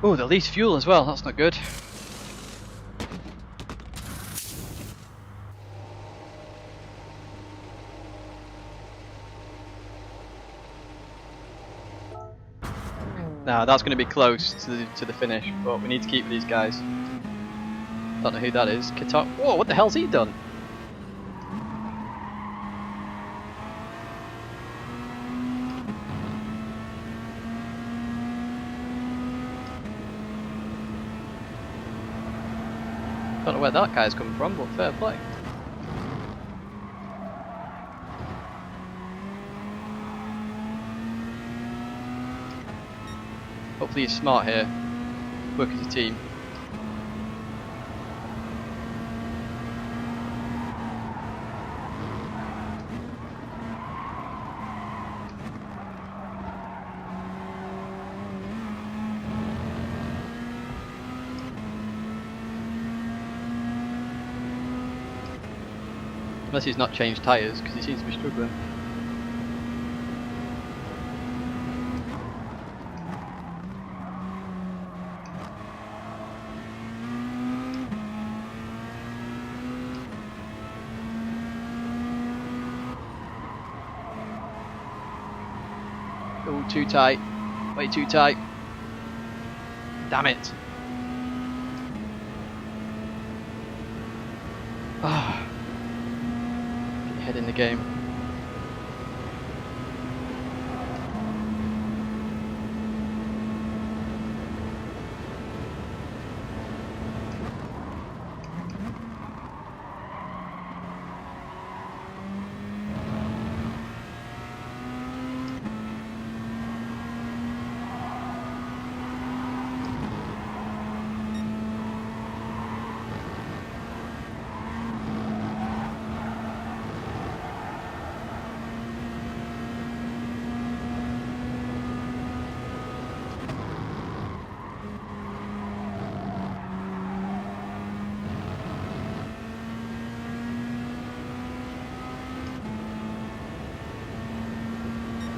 Oh, the least fuel as well, that's not good. Nah, that's going to be close to the finish, but we need to keep these guys. Don't know who that is. Kitok. Whoa, what the hell's he done? Don't know where that guy's coming from, but fair play. Hopefully he's smart here. Work as a team. Unless he's not changed tyres, because he seems to be struggling. Oh, too tight. Way too tight. Damn it. Ah. Get your head in the game.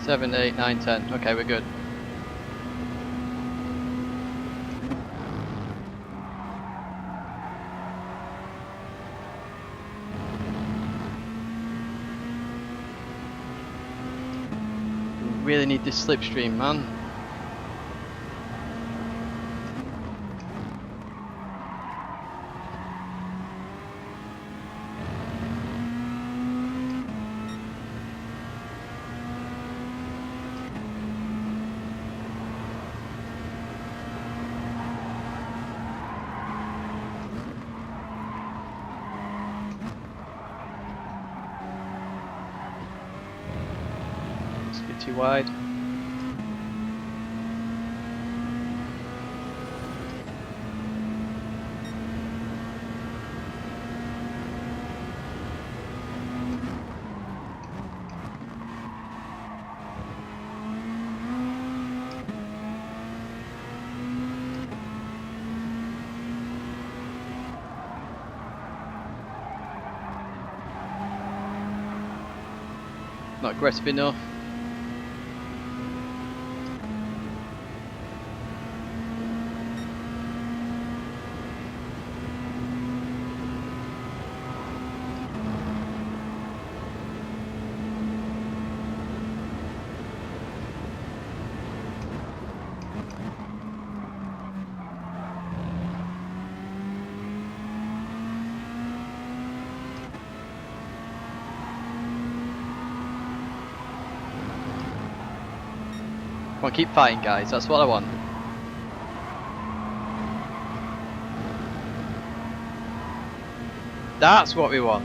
Seven, 8, 9, 10. Okay, we're good. We really need this slipstream, man. Too wide. Not aggressive enough. Come on, keep fighting, guys. That's what I want. That's what we want.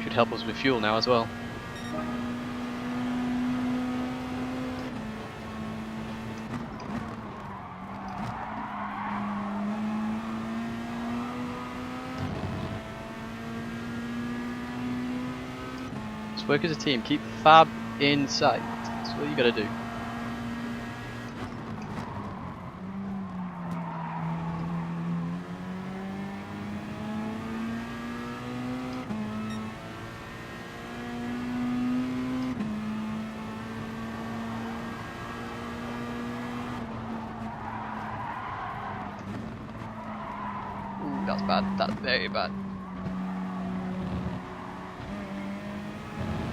Should help us with fuel now as well. Work as a team, keep Fab in sight. That's what you gotta do. Ooh, that's bad. That's very bad.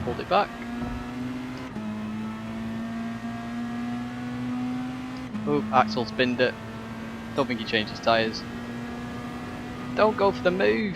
Hold it back. Oh, Axel spinned it. Don't think he changed his tyres. Don't go for the move.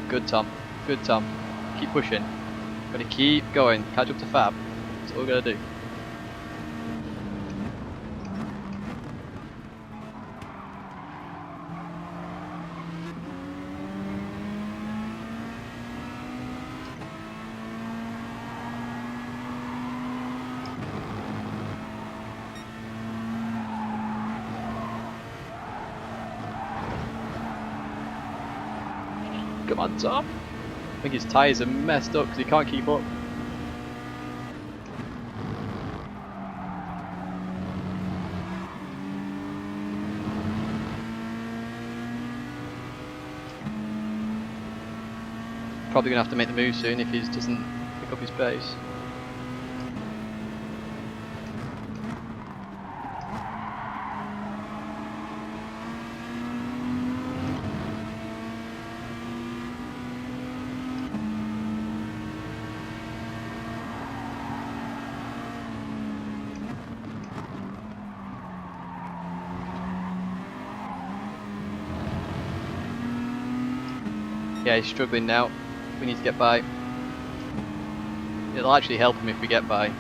Good Tom, good Tom. Keep pushing. Gotta keep going. Catch up to Fab. That's what we're gonna do. Come on, Tom. I think his tyres are messed up because he can't keep up. Probably going to have to make the move soon if he doesn't pick up his pace. Yeah, he's struggling now. We need to get by. It'll actually help him if we get by.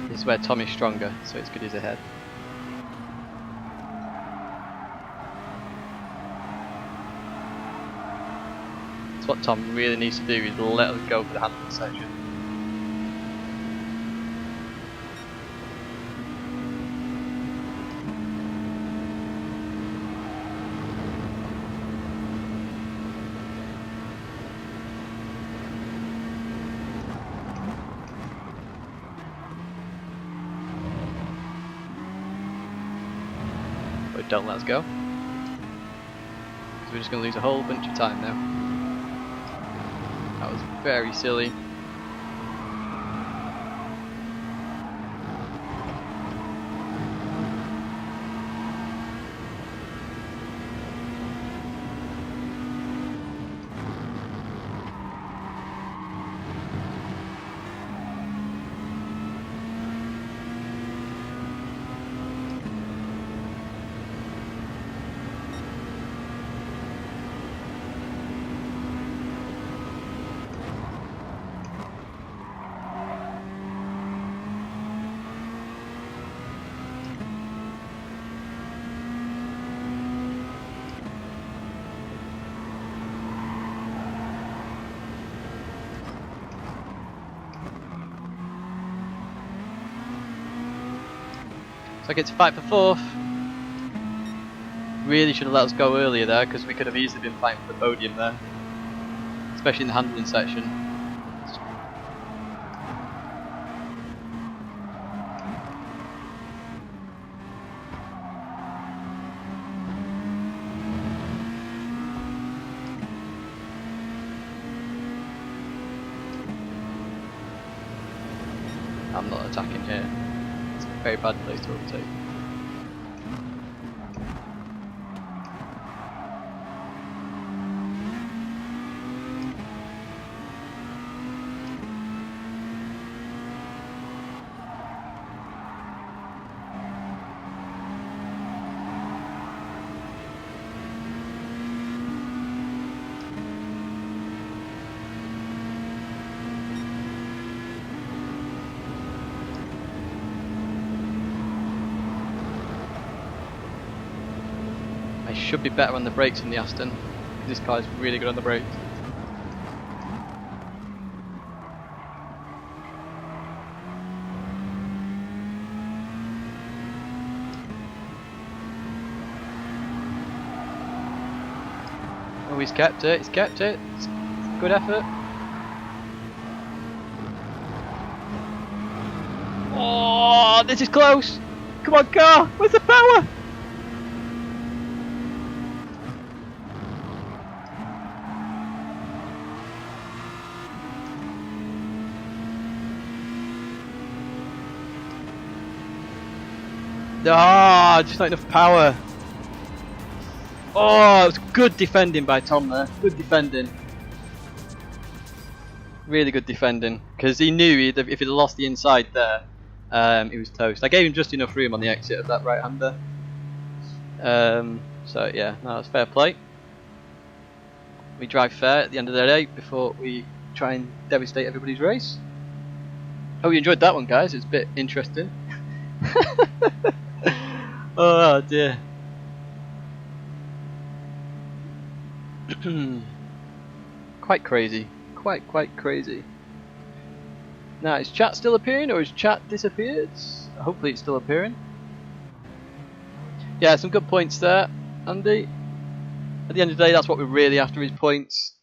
This is where Tom is stronger, so it's good he's ahead. That's what Tom really needs to do, is let us go for the handling section. Don't let us go. Because we're just going to lose a whole bunch of time now. That was very silly. So I get to fight for 4th. Really should have let us go earlier there, because we could have easily been fighting for the podium there. Especially in the handling section. I'm not attacking here. It's a very bad place to overtake. I should be better on the brakes than the Aston. This car is really good on the brakes. Oh, he's kept it, he's kept it. It's good effort. Oh, this is close. Come on, car, where's the power? Ah, just not enough power. Oh, it was good defending by Tom there. Good defending. Really good defending. Because he knew if he'd lost the inside there, he was toast. I gave him just enough room on the exit of that right-hander. So yeah, no, that's fair play. We drive fair at the end of the day before we try and devastate everybody's race. Hope you enjoyed that one, guys. It's a bit interesting. Oh dear. Quite crazy. Quite crazy. Now, is chat still appearing or is chat disappeared? Hopefully it's still appearing. Yeah, some good points there, Andy. At the end of the day, that's what we're really after, is points.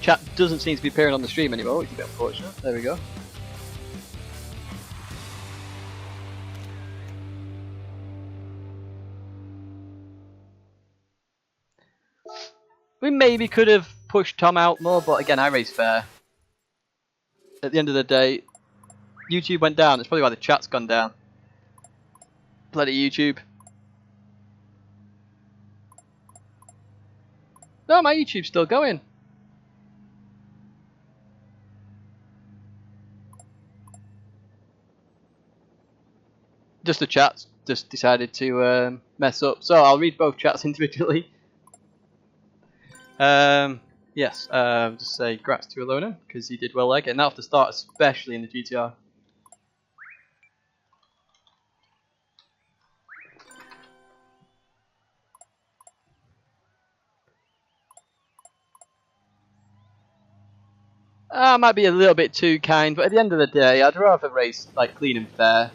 Chat doesn't seem to be appearing on the stream anymore, which is a bit unfortunate. There we go. We maybe could have pushed Tom out more, but again, I race fair. At the end of the day, YouTube went down. That's probably why the chat's gone down. Bloody YouTube. No, my YouTube's still going. Just the chats just decided to mess up. So I'll read both chats individually. Yes, just say Gr3 to Alona, because he did well there, getting that off the start, especially in the GTR. I might be a little bit too kind, but at the end of the day, I'd rather race like clean and fair.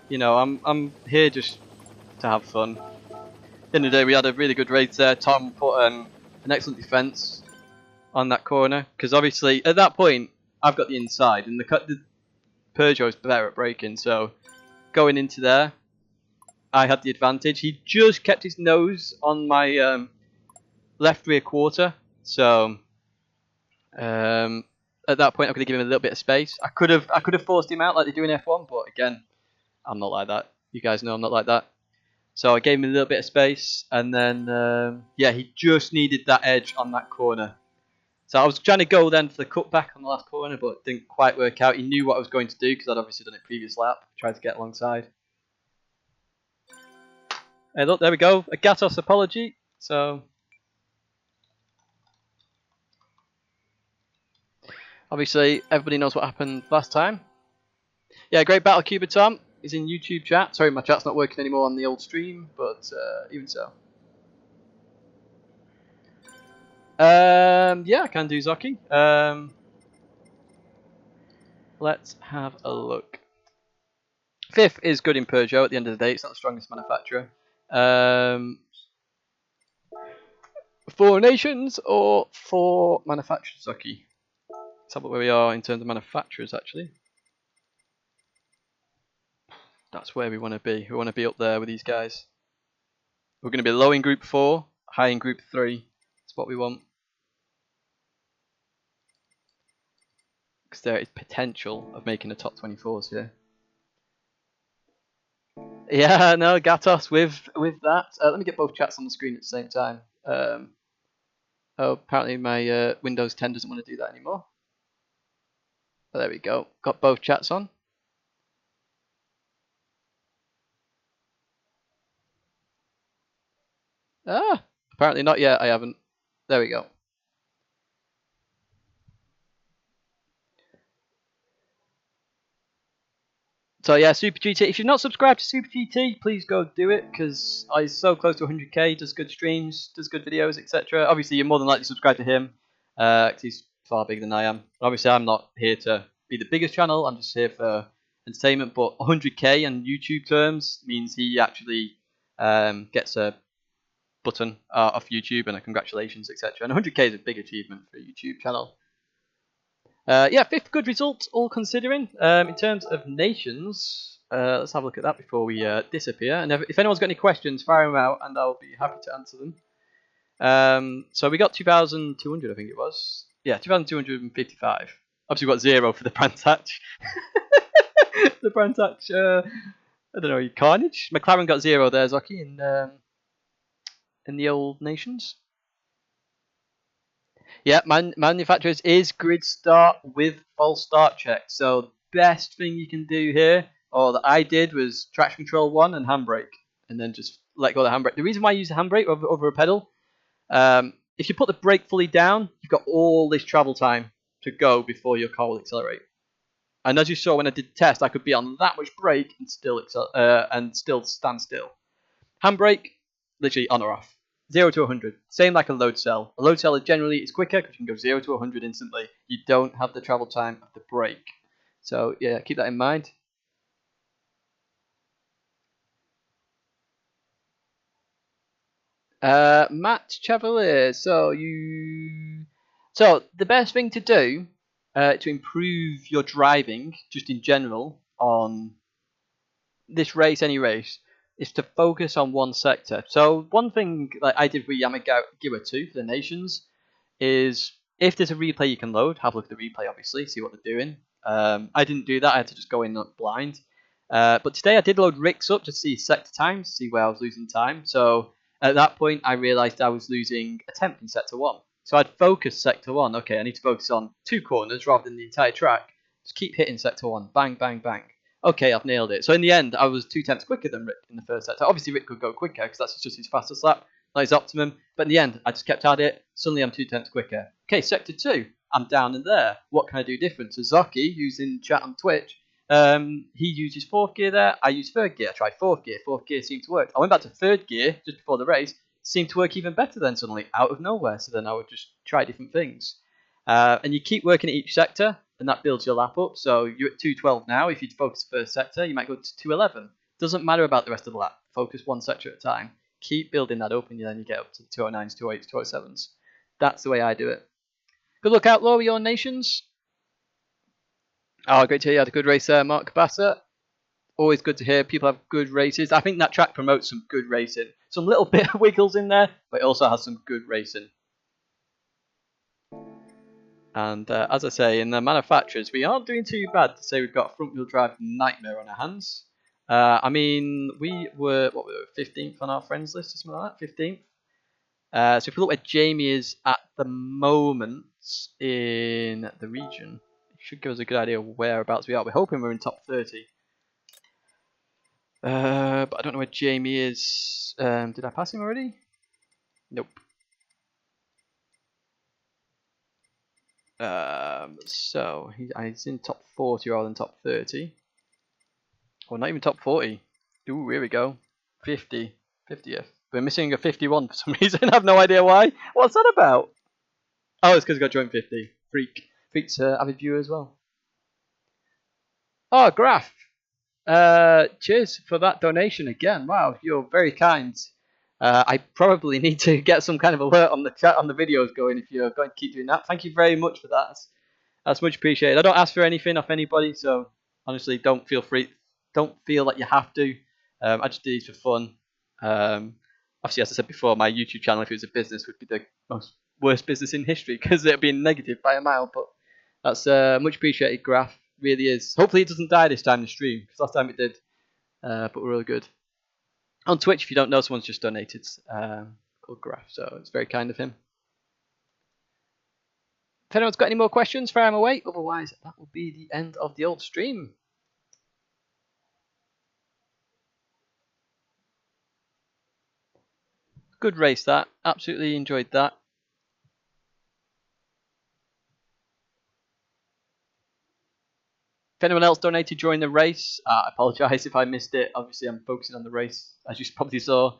You know, I'm here just to have fun. At the end of the day, we had a really good race there. Tom put an excellent defence on that corner, because obviously at that point I've got the inside, and the Peugeot's better at braking, so going into there, I had the advantage. He just kept his nose on my left rear quarter, so at that point I could have given him a little bit of space. I could have forced him out like they do in F1, but again, I'm not like that. You guys know I'm not like that. So I gave him a little bit of space, and then yeah, he just needed that edge on that corner. So I was trying to go then for the cutback on the last corner, but it didn't quite work out. He knew what I was going to do because I'd obviously done it previous lap. Tried to get alongside. Hey, look, there we go. A Gatos apology. So obviously everybody knows what happened last time. Yeah, great battle, Cuba Tom. He's in YouTube chat. Sorry, my chat's not working anymore on the old stream, but even so. Yeah, I can do Zoki. Let's have a look. 5th is good in Peugeot at the end of the day. It's not the strongest manufacturer. 4 nations or 4 manufacturers, Zucky? Let's have a look where we are in terms of manufacturers, actually. That's where we want to be. We want to be up there with these guys. We're going to be low in Group 4, high in Group 3. That's what we want. Because there is potential of making the top 24s here. Yeah, no, Gatos with that. Let me get both chats on the screen at the same time. Oh, apparently my Windows 10 doesn't want to do that anymore. Oh, there we go. Got both chats on. Ah, apparently not yet. I haven't. There we go. So yeah, Super GT. If you're not subscribed to Super GT, please go do it because he's so close to 100k. Does good streams, does good videos, etc. Obviously, you're more than likely to subscribe to him because he's far bigger than I am. Obviously, I'm not here to be the biggest channel. I'm just here for entertainment. But 100k in YouTube terms means he actually gets a button off YouTube and a congratulations, etc. And 100k is a big achievement for a YouTube channel. Yeah, 5th good result, all considering. In terms of nations, let's have a look at that before we disappear. And if anyone's got any questions, fire them out, and I'll be happy to answer them. So we got 2,200, I think it was. Yeah, 2,255. Obviously, we got 0 for the Brantach. The Brantach, I don't know, Carnage. McLaren got 0 there, Zocky, in the old nations. Yeah, manufacturers is grid start with false start check. So best thing you can do here, or that I did, was traction control 1 and handbrake, and then just let go of the handbrake. The reason why I use the handbrake over a pedal, if you put the brake fully down, you've got all this travel time to go before your car will accelerate. And as you saw when I did the test, I could be on that much brake and still stand still. Handbrake, literally on or off. 0 to 100, same like a load cell. A load cell is generally quicker because you can go 0 to 100 instantly. You don't have the travel time of the brake. So yeah, keep that in mind. Matt Chevalier, so the best thing to do to improve your driving, just in general, on this race, any race, is to focus on one sector. So one thing like I did with Gr3 for the nations is if there's a replay you can load, have a look at the replay, obviously, see what they're doing. I didn't do that. I had to just go in blind. But today I did load Rick's up to see sector times, see where I was losing time. So at that point, I realised I was losing a tenth in sector 1. So I'd focus sector 1. Okay, I need to focus on 2 corners rather than the entire track. Just keep hitting sector 1. Bang, bang, bang. Okay, I've nailed it. So in the end, I was 2 tenths quicker than Rick in the first sector. Obviously, Rick could go quicker because that's just his fastest lap, not his optimum. But in the end, I just kept at it. Suddenly, I'm 2 tenths quicker. Okay, sector 2, I'm down in there. What can I do different? So Zocky, who's in chat on Twitch, he uses 4th gear there. I use 3rd gear. I tried 4th gear. 4th gear seemed to work. I went back to 3rd gear just before the race. Seemed to work even better then suddenly, out of nowhere. So then I would just try different things. And you keep working at each sector, and that builds your lap up. So you're at 212 now. If you focus first sector, you might go to 211. Doesn't matter about the rest of the lap. Focus one sector at a time. Keep building that up, and then you get up to the 209s, 208s, 207s. That's the way I do it. Good luck, Outlaw, with your nations. Oh, great to hear you had a good race there, Mark Bassett. Always good to hear people have good races. I think that track promotes some good racing. Some little bit of wiggles in there, but it also has some good racing. And as I say, in the manufacturers, we aren't doing too bad to say we've got a front-wheel drive nightmare on our hands. I mean, we were 15th on our friends list or something like that, 15th. So if we look where Jamie is at the moment in the region, it should give us a good idea of whereabouts we are. We're hoping we're in top 30. But I don't know where Jamie is. Did I pass him already? Nope. So he's in top 40 rather than top 30. Well, not even top 40. Ooh, here we go. 50. 50th. We're missing a 51 for some reason. I have no idea why. What's that about? Oh, it's because we got joint 50. Freak's avid viewer as well. Oh, Graph. Cheers for that donation again. Wow, you're very kind. I probably need to get some kind of alert on the chat on the videos going if you're going to keep doing that. Thank you very much for that. That's much appreciated. I don't ask for anything off anybody, so honestly, don't feel like you have to. I just do these for fun. Obviously, as I said before, my YouTube channel, if it was a business, would be the worst business in history because it'd be negative by a mile. But that's much appreciated, Graph. Really is. Hopefully, it doesn't die this time in the stream because last time it did. But we're really good. On Twitch, if you don't know, someone's just donated called Graph, so it's very kind of him. If anyone's got any more questions, fire them away. Otherwise, that will be the end of the old stream. Good race, that. Absolutely enjoyed that. If anyone else donated during the race, I apologise if I missed it. Obviously, I'm focusing on the race, as you probably saw.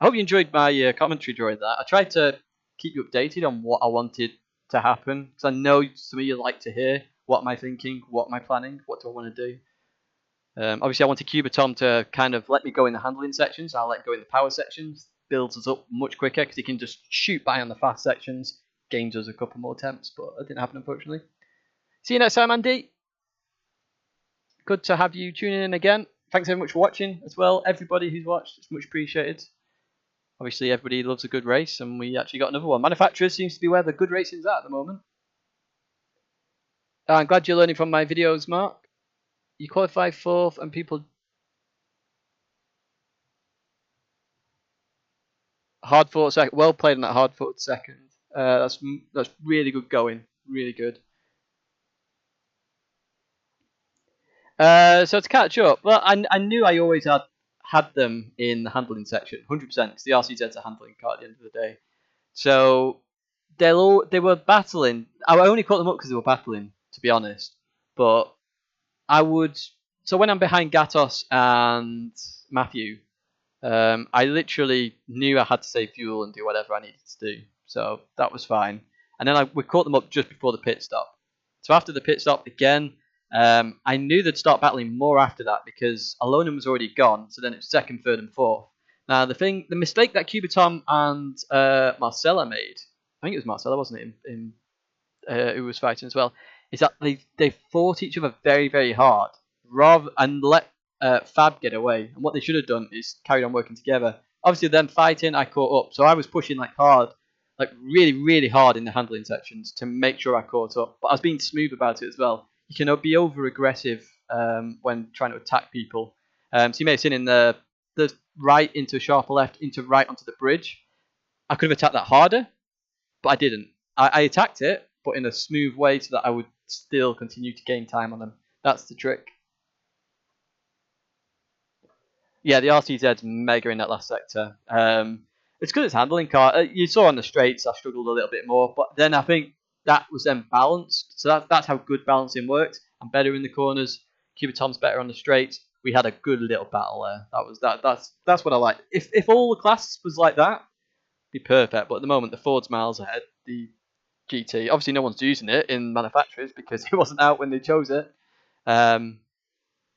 I hope you enjoyed my commentary during that. I tried to keep you updated on what I wanted to happen, because I know some of you like to hear what am I thinking, what am I planning, what do I want to do. Obviously, I wanted Cubatom to kind of let me go in the handling sections. I'll let go in the power sections. Builds us up much quicker because he can just shoot by on the fast sections. Gains us a couple more attempts, but it didn't happen, unfortunately. See you next time, Andy. Good to have you tuning in again. Thanks very much for watching as well. Everybody who's watched, it's much appreciated. Obviously, everybody loves a good race, and we actually got another one. Manufacturers seems to be where the good racing's at the moment. I'm glad you're learning from my videos, Mark. You qualified 4th, and people hard fought second. Well played on that hard fought second. That's really good going. Really good. So to catch up, well, I knew I always had them in the handling section, 100%, because the RCZ's a handling car at the end of the day. So they were battling. I only caught them up because they were battling, to be honest. But so when I'm behind Gatos and Matthew, I literally knew I had to save fuel and do whatever I needed to do. So that was fine. And then we caught them up just before the pit stop. So after the pit stop, again, I knew they'd start battling more after that because Alonum was already gone. So then it's 2nd, 3rd, and 4th. Now the mistake that Cubatom and Marcella made, I think it was Marcella, wasn't it, who was fighting as well, is that they fought each other very, very hard and let Fab get away. And what they should have done is carried on working together. Obviously, then fighting, I caught up. So I was pushing hard, really, really hard in the handling sections to make sure I caught up. But I was being smooth about it as well. You can be over aggressive when trying to attack people. So you may have seen in the right into sharper left, into right onto the bridge. I could have attacked that harder, but I didn't. I attacked it, but in a smooth way so that I would still continue to gain time on them. That's the trick. Yeah, the RCZ's mega in that last sector. It's because it's handling car. You saw on the straights I struggled a little bit more, but then I think that was then balanced. So that's how good balancing works. I'm better in the corners. Cubatom's better on the straights. We had a good little battle there. That's what I like. If all the class was like that, it'd be perfect. But at the moment, the Ford's miles ahead. The GT, obviously, no one's using it in manufacturers because it wasn't out when they chose it.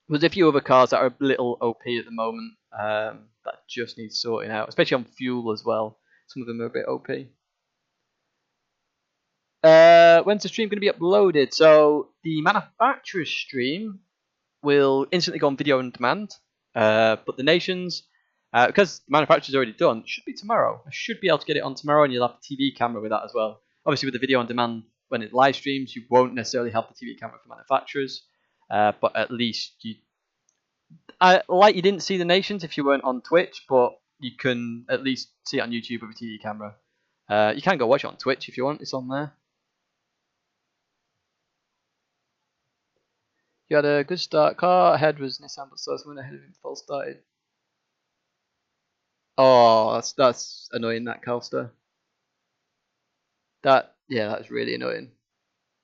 There's a few other cars that are a little OP at the moment that just need sorting out, especially on fuel as well. Some of them are a bit OP. When's the stream going to be uploaded? So the manufacturer's stream will instantly go on video on demand, but the nations, because the manufacturer's already done, should be tomorrow. I should be able to get it on tomorrow, and you'll have the TV camera with that as well. Obviously, with the video on demand, when it live streams, you won't necessarily have the TV camera for manufacturers. But at least you didn't see the nations if you weren't on Twitch, but you can at least see it on YouTube with a TV camera. You can go watch it on Twitch if you want. It's on there. You had a good start. Car ahead was Nissan, but so went ahead of him. False started. Oh, that's annoying. That Calster. That's really annoying.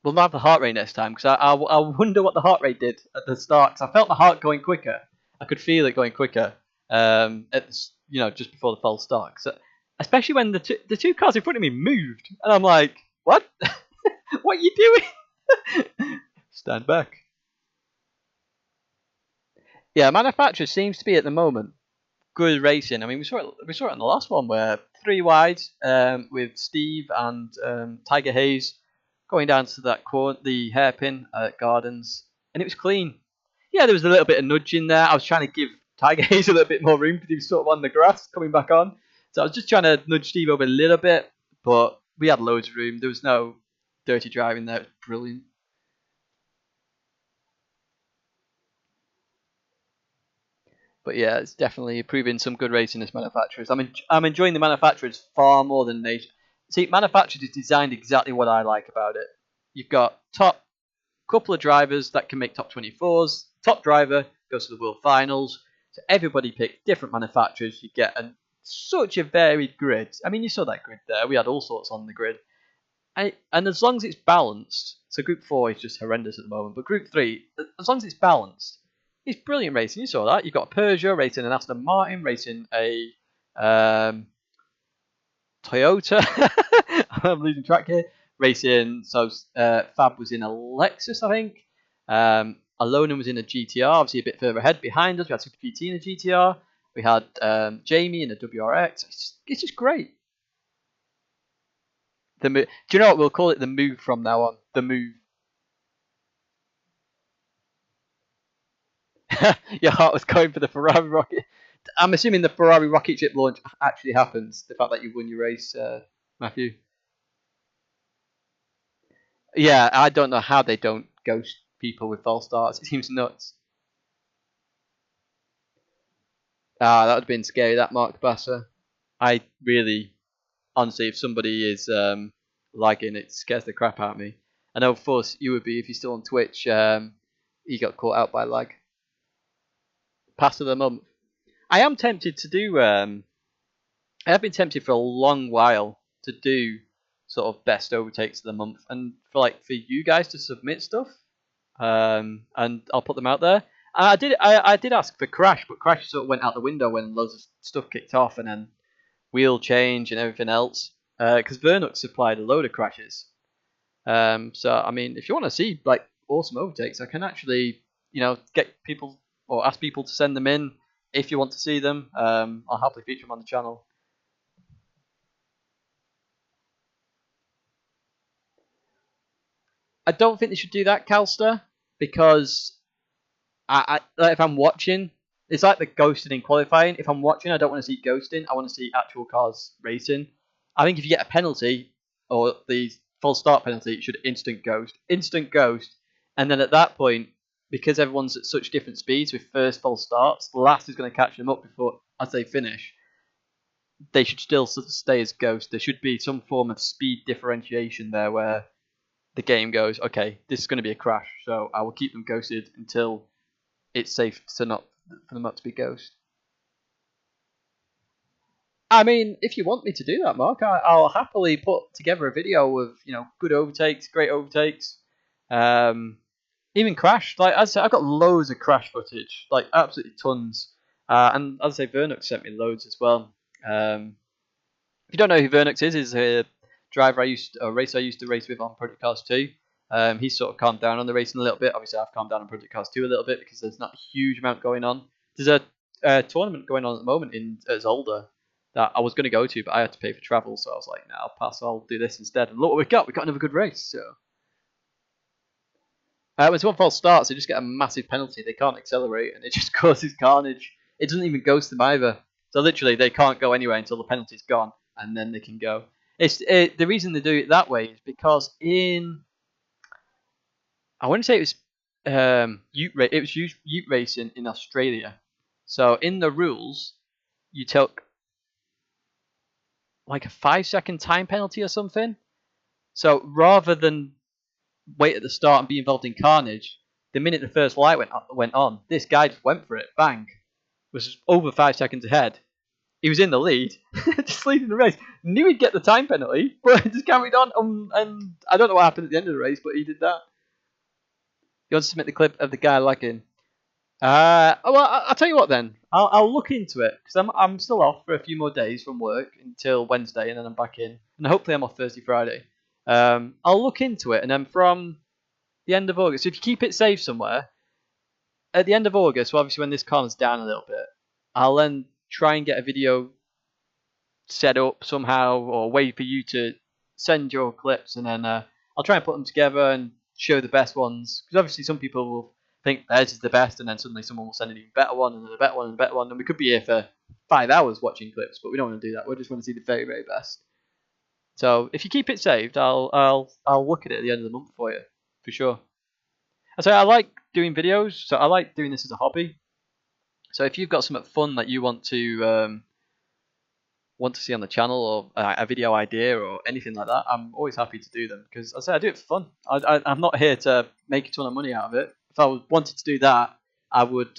We'll have the heart rate next time because I wonder what the heart rate did at the start. Because I felt the heart going quicker. I could feel it going quicker. Just before the false start. So, especially when the two cars in front of me moved, and I'm like, what? What are you doing? Stand back. Yeah, manufacturer seems to be at the moment good racing. I mean, we saw it in the last one where 3 wide with Steve and Tiger Hayes going down to that corner, the hairpin at Gardens, and it was clean. Yeah, there was a little bit of nudging there. I was trying to give Tiger Hayes a little bit more room because he was sort of on the grass coming back on. So I was just trying to nudge Steve over a little bit, but we had loads of room. There was no dirty driving there. It was brilliant. But yeah, it's definitely proving some good racing as manufacturers. I'm enjoying the manufacturers far more than they. See, manufacturers is designed exactly what I like about it. You've got top couple of drivers that can make top 24s. Top driver goes to the World Finals. So everybody picks different manufacturers. You get such a varied grid. I mean, you saw that grid there. We had all sorts on the grid. And as long as it's balanced, so Group 4 is just horrendous at the moment, but Group 3, as long as it's balanced, it's brilliant racing. You saw that. You've got a Peugeot racing an Aston Martin, racing a Toyota. I'm losing track here. Racing, so Fab was in a Lexus, I think. Alonan was in a GTR, obviously a bit further ahead. Behind us, we had Super GT in a GTR. We had Jamie in a WRX. It's just great. Do you know what? We'll call it the move from now on. The move. Your heart was going for the Ferrari rocket. I'm assuming the Ferrari rocket ship launch actually happens. The fact that you won your race, Matthew. Yeah, I don't know how they don't ghost people with false starts. It seems nuts. Ah, that would have been scary. That Mark Basser. I really, honestly, if somebody is lagging, it scares the crap out of me. I know, of course, you would be if you're still on Twitch. You got caught out by lag. Pass of the month. I am tempted to do. I have been tempted for a long while to do sort of best overtakes of the month, and for you guys to submit stuff, and I'll put them out there. I did ask for Crash, but Crash sort of went out the window when loads of stuff kicked off, and then wheel change and everything else. Because Vernux supplied a load of crashes. So I mean, if you want to see awesome overtakes, I can actually get people or ask people to send them in if you want to see them. I'll happily feature them on the channel. I don't think they should do that, Calster, because if I'm watching, it's like the ghosting in qualifying. If I'm watching, I don't want to see ghosting. I want to see actual cars racing. I think if you get a penalty or the false start penalty, it should instant ghost, and then at that point, because everyone's at such different speeds with first false starts, the last is going to catch them up before as they finish. They should still stay as ghost. There should be some form of speed differentiation there where the game goes, okay, this is going to be a crash, so I will keep them ghosted until it's safe for them not to be ghost. I mean, if you want me to do that, Mark, I'll happily put together a video of good overtakes, great overtakes, even crash. As I said, I've got loads of crash footage, absolutely tons. And as I say, Vernux sent me loads as well. If you don't know who Vernux is, he's a racer I used to race with on Project Cars 2. He's sort of calmed down on the racing a little bit. Obviously, I've calmed down on Project Cars 2 a little bit because there's not a huge amount going on. There's a tournament going on at the moment at Zolder that I was going to go to, but I had to pay for travel, so I was like, nah, I'll pass. I'll do this instead. And look what we got. We got another good race. So when someone false starts, they just get a massive penalty. They can't accelerate, and it just causes carnage. It doesn't even ghost them either. So literally, they can't go anywhere until the penalty's gone, and then they can go. The reason they do it that way is because I want to say it was Ute racing in Australia. So in the rules, you took a 5-second time penalty or something. So rather than wait at the start and be involved in carnage, the minute the first light went on, this guy just went for it. Bang! Was over 5 seconds ahead. He was in the lead, just leading the race. Knew he'd get the time penalty, but just carried on. And I don't know what happened at the end of the race, but he did that. You want to submit the clip of the guy lagging? Well, I'll tell you what then. I'll look into it because I'm still off for a few more days from work until Wednesday, and then I'm back in, and hopefully I'm off Thursday, Friday. I'll look into it, and then from the end of August, if you keep it saved somewhere, at the end of August, so obviously when this calms down a little bit, I'll then try and get a video set up somehow, or wait for you to send your clips, and then I'll try and put them together and show the best ones. Because obviously some people will think theirs is the best, and then suddenly someone will send an even better one, and then a better one, and a better one, and we could be here for 5 hours watching clips, but we don't want to do that. We just want to see the very, very best. So if you keep it saved, I'll look at it at the end of the month for you, for sure. And so I like doing videos, so I like doing this as a hobby. So if you've got something fun that you want to see on the channel, or a video idea or anything like that, I'm always happy to do them, because I do it for fun. I'm not here to make a ton of money out of it. If I wanted to do that, I would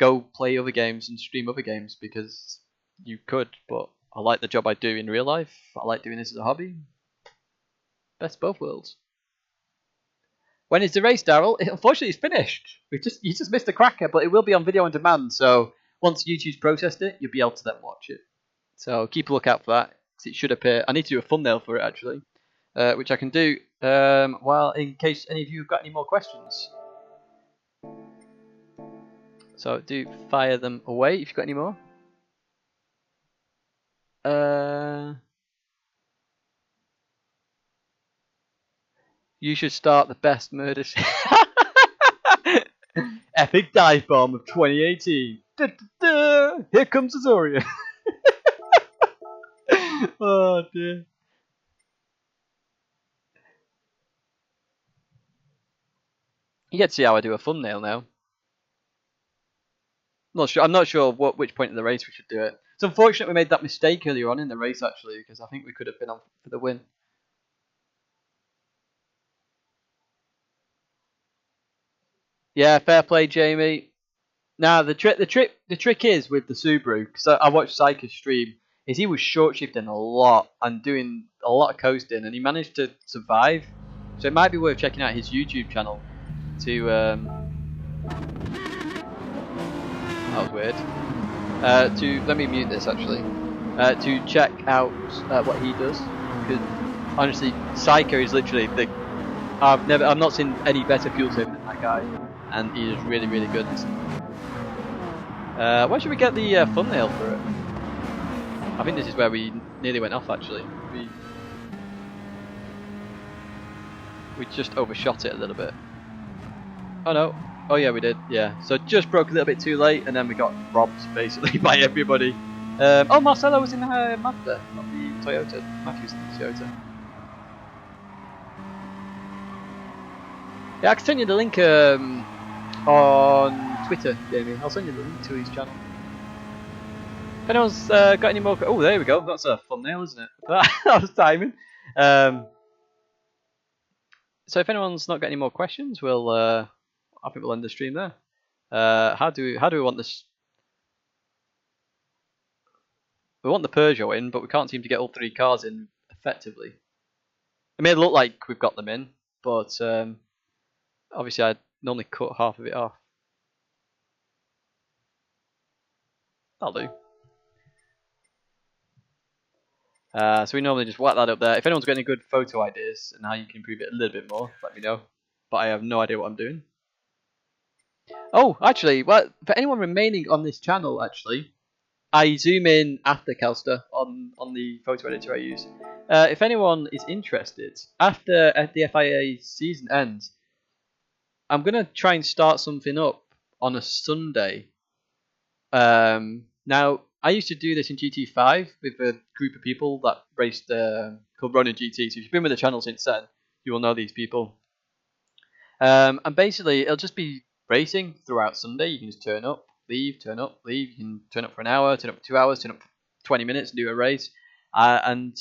go play other games and stream other games, because you could, but I like the job I do in real life. I like doing this as a hobby. Best of both worlds. When is the race, Daryl? Unfortunately, it's finished. You just missed a cracker, but it will be on video on demand, so once YouTube's processed it, you'll be able to then watch it. So keep a lookout for that, because it should appear. I need to do a thumbnail for it, actually, which I can do in case any of you have got any more questions. So do fire them away if you've got any more. You should start the best murder epic dive bomb of 2018. Da, da, da. Here comes Azoria. Oh dear. You get to see how I do a thumbnail now. I'm not sure which point in the race we should do it. It's unfortunate we made that mistake earlier on in the race, actually, because I think we could have been on for the win. Yeah, fair play, Jamie. Now the trick is with the Subaru, because I watched Psycho's stream, is he was short shifting a lot and doing a lot of coasting, and he managed to survive. So it might be worth checking out his YouTube channel to that was weird. Let me mute this actually. To check out what he does, because honestly, Psycho is literally I've not seen any better fuel saving than that guy, and he is really, really good. Where should we get the thumbnail for it? I think this is where we nearly went off actually. We just overshot it a little bit. Oh no. Oh yeah, we did. Yeah. So just broke a little bit too late, and then we got robbed basically by everybody. Oh, Marcelo was in the Mazda, not the Toyota. Matthew's in the Toyota. Yeah, I can send you the link on Twitter, Jamie. I'll send you the link to his channel. If anyone's got any more... Oh, there we go. That's a thumbnail, isn't it? That was timing. So if anyone's not got any more questions, I think we'll end the stream there. How do we want this? We want the Peugeot in, but we can't seem to get all 3 cars in effectively. It may look like we've got them in, but obviously I'd normally cut half of it off. That'll do. So we normally just whack that up there. If anyone's got any good photo ideas and how you can improve it a little bit more, let me know. But I have no idea what I'm doing. Oh, actually, well, for anyone remaining on this channel, actually, I zoom in after Kelster on the photo editor I use. If anyone is interested, after the FIA season ends, I'm going to try and start something up on a Sunday. Now, I used to do this in GT5 with a group of people that raced called Ronin GT. So if you've been with the channel since then, you will know these people. And basically, it'll just be racing throughout Sunday. You can just turn up, leave, turn up, leave. You can turn up for an hour, turn up for 2 hours, turn up for 20 minutes and do a race. And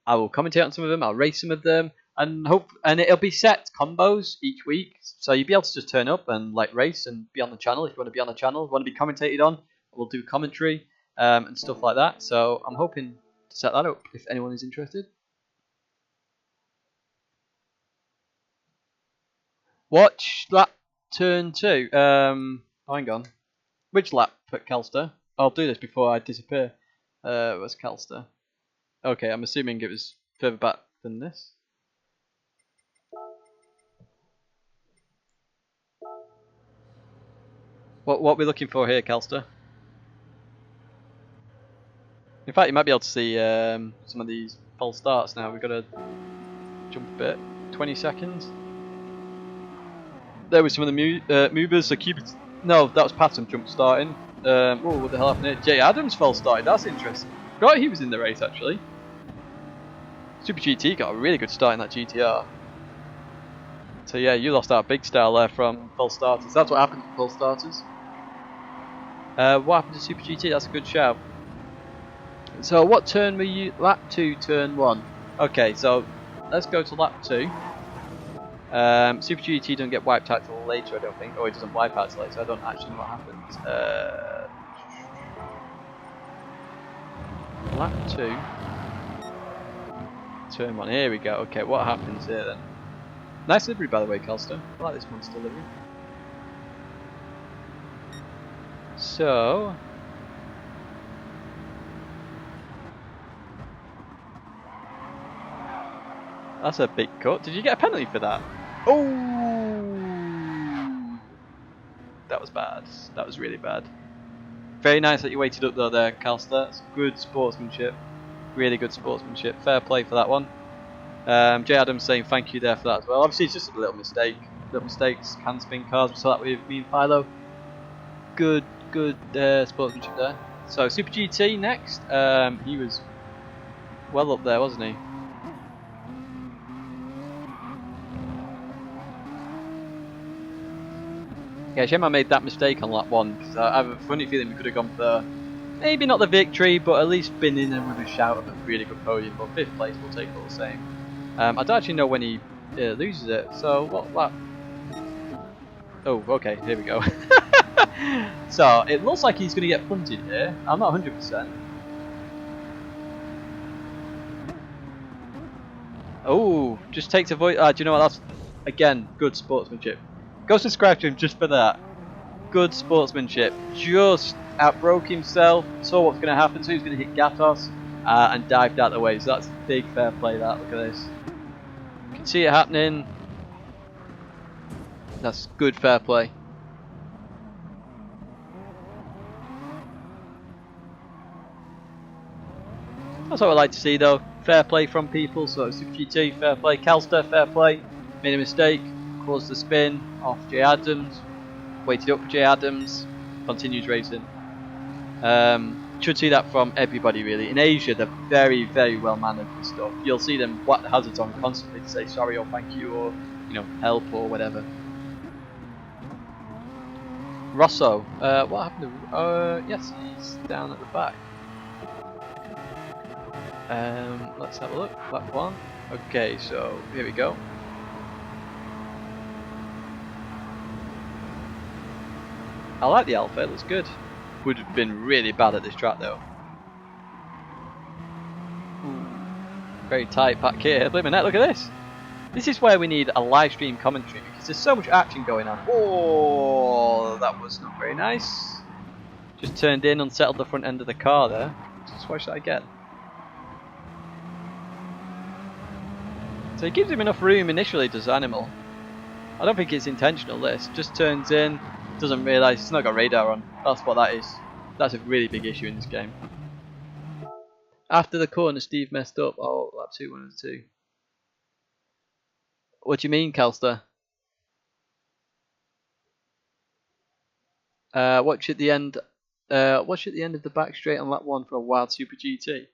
I will commentate on some of them. I'll race some of them, and it'll be set combos each week. So you'll be able to just turn up and like race and be on the channel if you want to be on the channel. If you want to be commentated on, we'll do commentary and stuff like that. So I'm hoping to set that up if anyone is interested. Watch lap turn 2. Hang on. Which lap at Kelster? I'll do this before I disappear. Where's Kelster? Okay, I'm assuming it was further back than this. What are we looking for here, Kelster? In fact, you might be able to see some of these false starts now. We've got to jump a bit. 20 seconds. There were some of the movers. So no, that was Patton jump starting. Oh, what the hell happened here? Jay Adams false started. That's interesting. Right, he was in the race actually. Super GT got a really good start in that GTR. So yeah, you lost out big style there from false starters. That's what happened to false starters. What happened to Super GT? That's a good shout. So what turn were you? Lap 2, turn 1. Okay, so let's go to lap 2. Super GT doesn't get wiped out till later, I don't think. Or it doesn't wipe out till later. I don't actually know what happens. Lap 2. Turn 1. Here we go. Okay, what happens here then? Nice livery, by the way, Kelster. I like this monster livery. So that's a big cut. Did you get a penalty for that? Oh, that was bad. That was really bad. Very nice that you waited up though there, Kelster. That's good sportsmanship. Really good sportsmanship. Fair play for that one. Jay Adams saying thank you there for that as well. Obviously it's just a little mistake. Little mistakes can spin cars. We saw that with me and Philo. Good sportsmanship there. So Super GT next. He was well up there, wasn't he? Yeah, shame I made that mistake on lap 1 because I have a funny feeling we could have gone for maybe not the victory, but at least been in there with a shout of a really good podium. But 5th place we'll take all the same. I don't actually know when he loses it. So what lap? Oh, okay, here we go. So it looks like he's going to get punted here. I'm not 100%. Oh, just takes a voice. Do you know what? That's again good sportsmanship. Go subscribe to him just for that. Good sportsmanship. Just outbroke himself. Saw what's going to happen. So he was going to hit Gatos and dived out the way. So that's big fair play. That look at this. You can see it happening. That's good fair play. That's what I like to see though. Fair play from people. So Super GT, fair play. Kelster, fair play. Made a mistake. Caused the spin off Jay Adams. Waited up for Jay Adams. Continues racing. Should see that from everybody really. In Asia, they're very, very well mannered and stuff. You'll see them whack the hazards on constantly to say sorry or thank you or help or whatever. Rosso, what happened to? Yes, he's down at the back. Let's have a look. Lap 1. Okay, so here we go. I like the Alpha, it looks good. Would have been really bad at this track though. Ooh, very tight back here. Blimey net, look at this. This is where we need a live stream commentary because there's so much action going on. Oh, that was not very nice. Just turned in, unsettled the front end of the car there. Just watch that again. So he gives him enough room initially, does Animal. I don't think it's intentional this. Just turns in. Doesn't realise it's not got radar on. That's what that is. That's a really big issue in this game. After the corner, Steve messed up. Oh, lap 2, 1 and 2. What do you mean, Kelster? Watch at the end. Watch at the end of the back straight on lap 1 for a wild Super GT.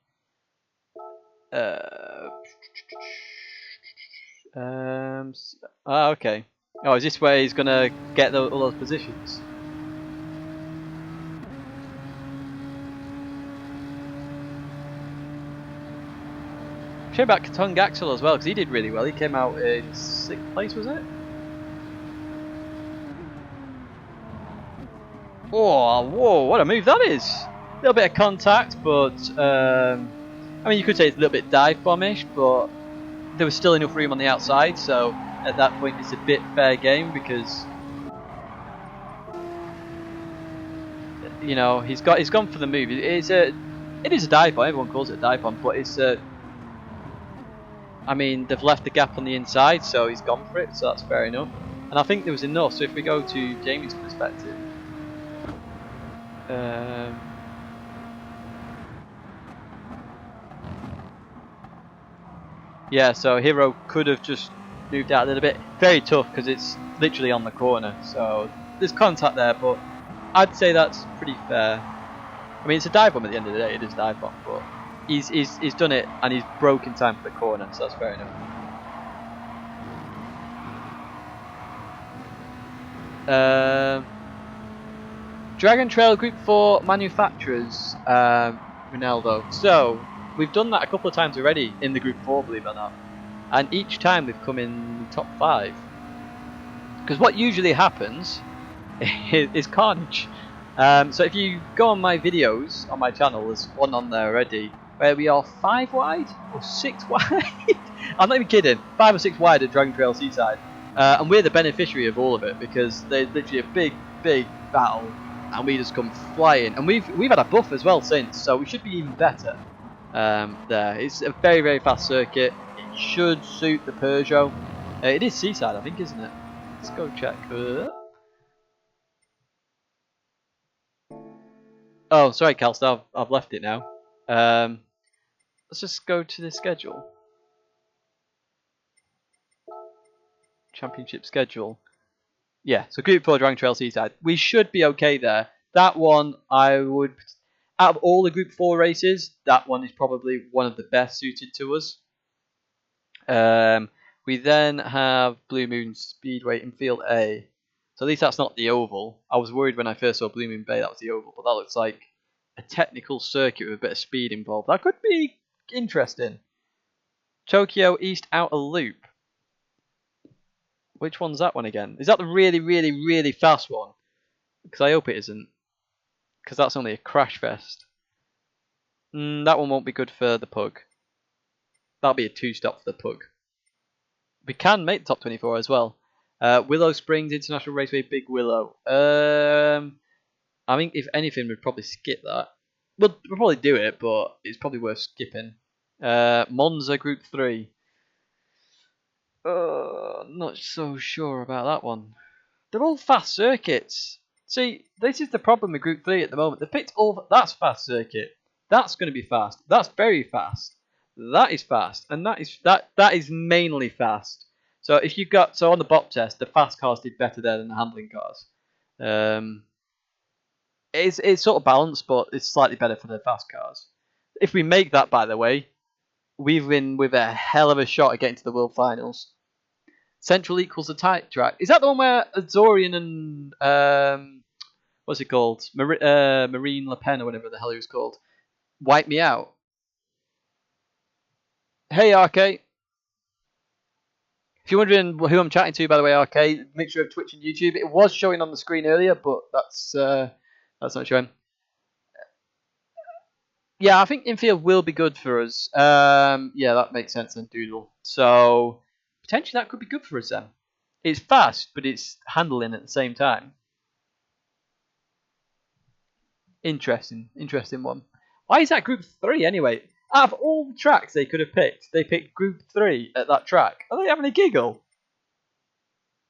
Okay. Oh, is this where he's gonna get all those positions? Shame about Tung Axel as well, because he did really well. He came out in 6th place, was it? Oh, whoa, what a move that is! A little bit of contact, but I mean, you could say it's a little bit dive bombish, but there was still enough room on the outside, so at that point it's a bit fair game because he's gone for the move. It is a dive bomb. Everyone calls it a dive bomb, but it's I mean, they've left the gap on the inside, so he's gone for it. So that's fair enough. And I think there was enough. So if we go to Jamie's perspective, Um, yeah, so Hero could have just moved out a little bit. Very tough because it's literally on the corner, so there's contact there, but I'd say that's pretty fair. I mean, it's a dive bomb at the end of the day. It is a dive bomb, but he's done it and he's broke in time for the corner, so that's fair enough. Dragon Trail Group 4 manufacturers, Ronaldo. So we've done that a couple of times already in the Group 4, believe it or not, and each time we've come in top 5. Because what usually happens is carnage. So if you go on my videos on my channel, there's one on there already where we are 5 wide or 6 wide. I'm not even kidding. 5 or 6 wide at Dragon Trail Seaside, and we're the beneficiary of all of it because there's literally a big battle, and we just come flying. And we've had a buff as well since, so we should be even better. There, it's a very fast circuit. It should suit the Peugeot. It is Seaside, I think, isn't it? Let's go check. Oh, sorry, Calstar, I've left it now. Let's just go to the schedule. Championship schedule. Yeah, so Group 4 Dragon Trail Seaside. We should be okay there. That one, I would... Out of all the Group 4 races, that one is probably one of the best suited to us. We then have Blue Moon Speedway in Field A. So at least that's not the oval. I was worried when I first saw Blue Moon Bay that was the oval, but that looks like a technical circuit with a bit of speed involved. That could be interesting. Tokyo East Outer Loop. Which one's that one again? Is that the really fast one? Because I hope it isn't. Because that's only a crash fest. That one won't be good for the Pug. That'll be a 2-stop for the Pug. We can make the top 24 as well. Willow Springs International Raceway, Big Willow. I think if anything, we'd probably skip that. We'll probably do it, but it's probably worth skipping. Monza Group 3. Not so sure about that one. They're all fast circuits. See, this is the problem with Group 3 at the moment. They picked all... That's fast circuit. That's going to be fast. That's very fast. That is fast. And that is mainly fast. So if you've got... So on the BOP test, the fast cars did better there than the handling cars. It's sort of balanced, but it's slightly better for the fast cars. If we make that, by the way, we've been with a hell of a shot at getting to the World Finals. Central equals the tight track. Is that the one where Azorian and what's it called? Marine Le Pen or whatever the hell he was called. Wipe me out. Hey RK. If you're wondering who I'm chatting to, by the way, RK, mixture of Twitch and YouTube. It was showing on the screen earlier, but that's not showing. Yeah, I think infield will be good for us. Yeah, that makes sense then, Doodle. So potentially that could be good for us then. It's fast, but it's handling at the same time. Interesting one. Why is that Group 3 anyway? Out of all the tracks they could have picked, they picked Group 3 at that track. Are they having a giggle?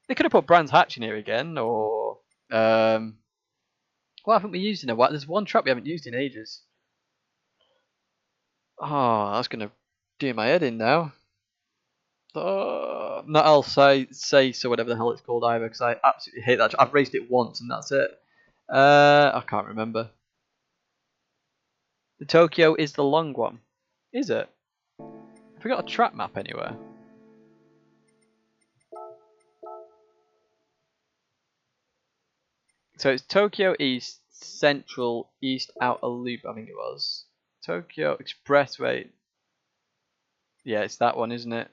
They could have put Brands Hatch in here again, or... what haven't we used in a while? There's one track we haven't used in ages. Oh, that's going to do my head in now. Not else say so, whatever the hell it's called either, because I absolutely hate that. I've raced it once and that's it. I can't remember. The Tokyo is the long one. Is it? Have we got a track map anywhere? So it's Tokyo East, Central, East Outer Loop, I think it was. Tokyo Expressway. Yeah, it's that one, isn't it?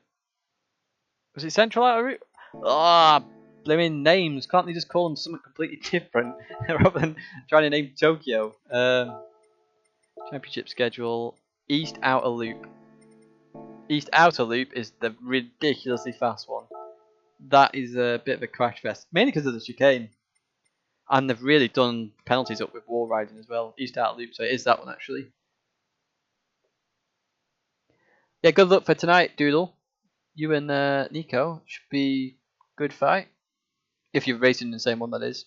Was it Central Outer Loop? Ah, blimmin' names. Can't they just call them something completely different rather than trying to name Tokyo? Championship schedule. East Outer Loop. East Outer Loop is the ridiculously fast one. That is a bit of a crash fest, mainly because of the chicane. And they've really done penalties up with wall riding as well. East Outer Loop, so it is that one actually. Yeah, good luck for tonight, Doodle. You and Nico should be good fight. If you're racing in the same one, that is.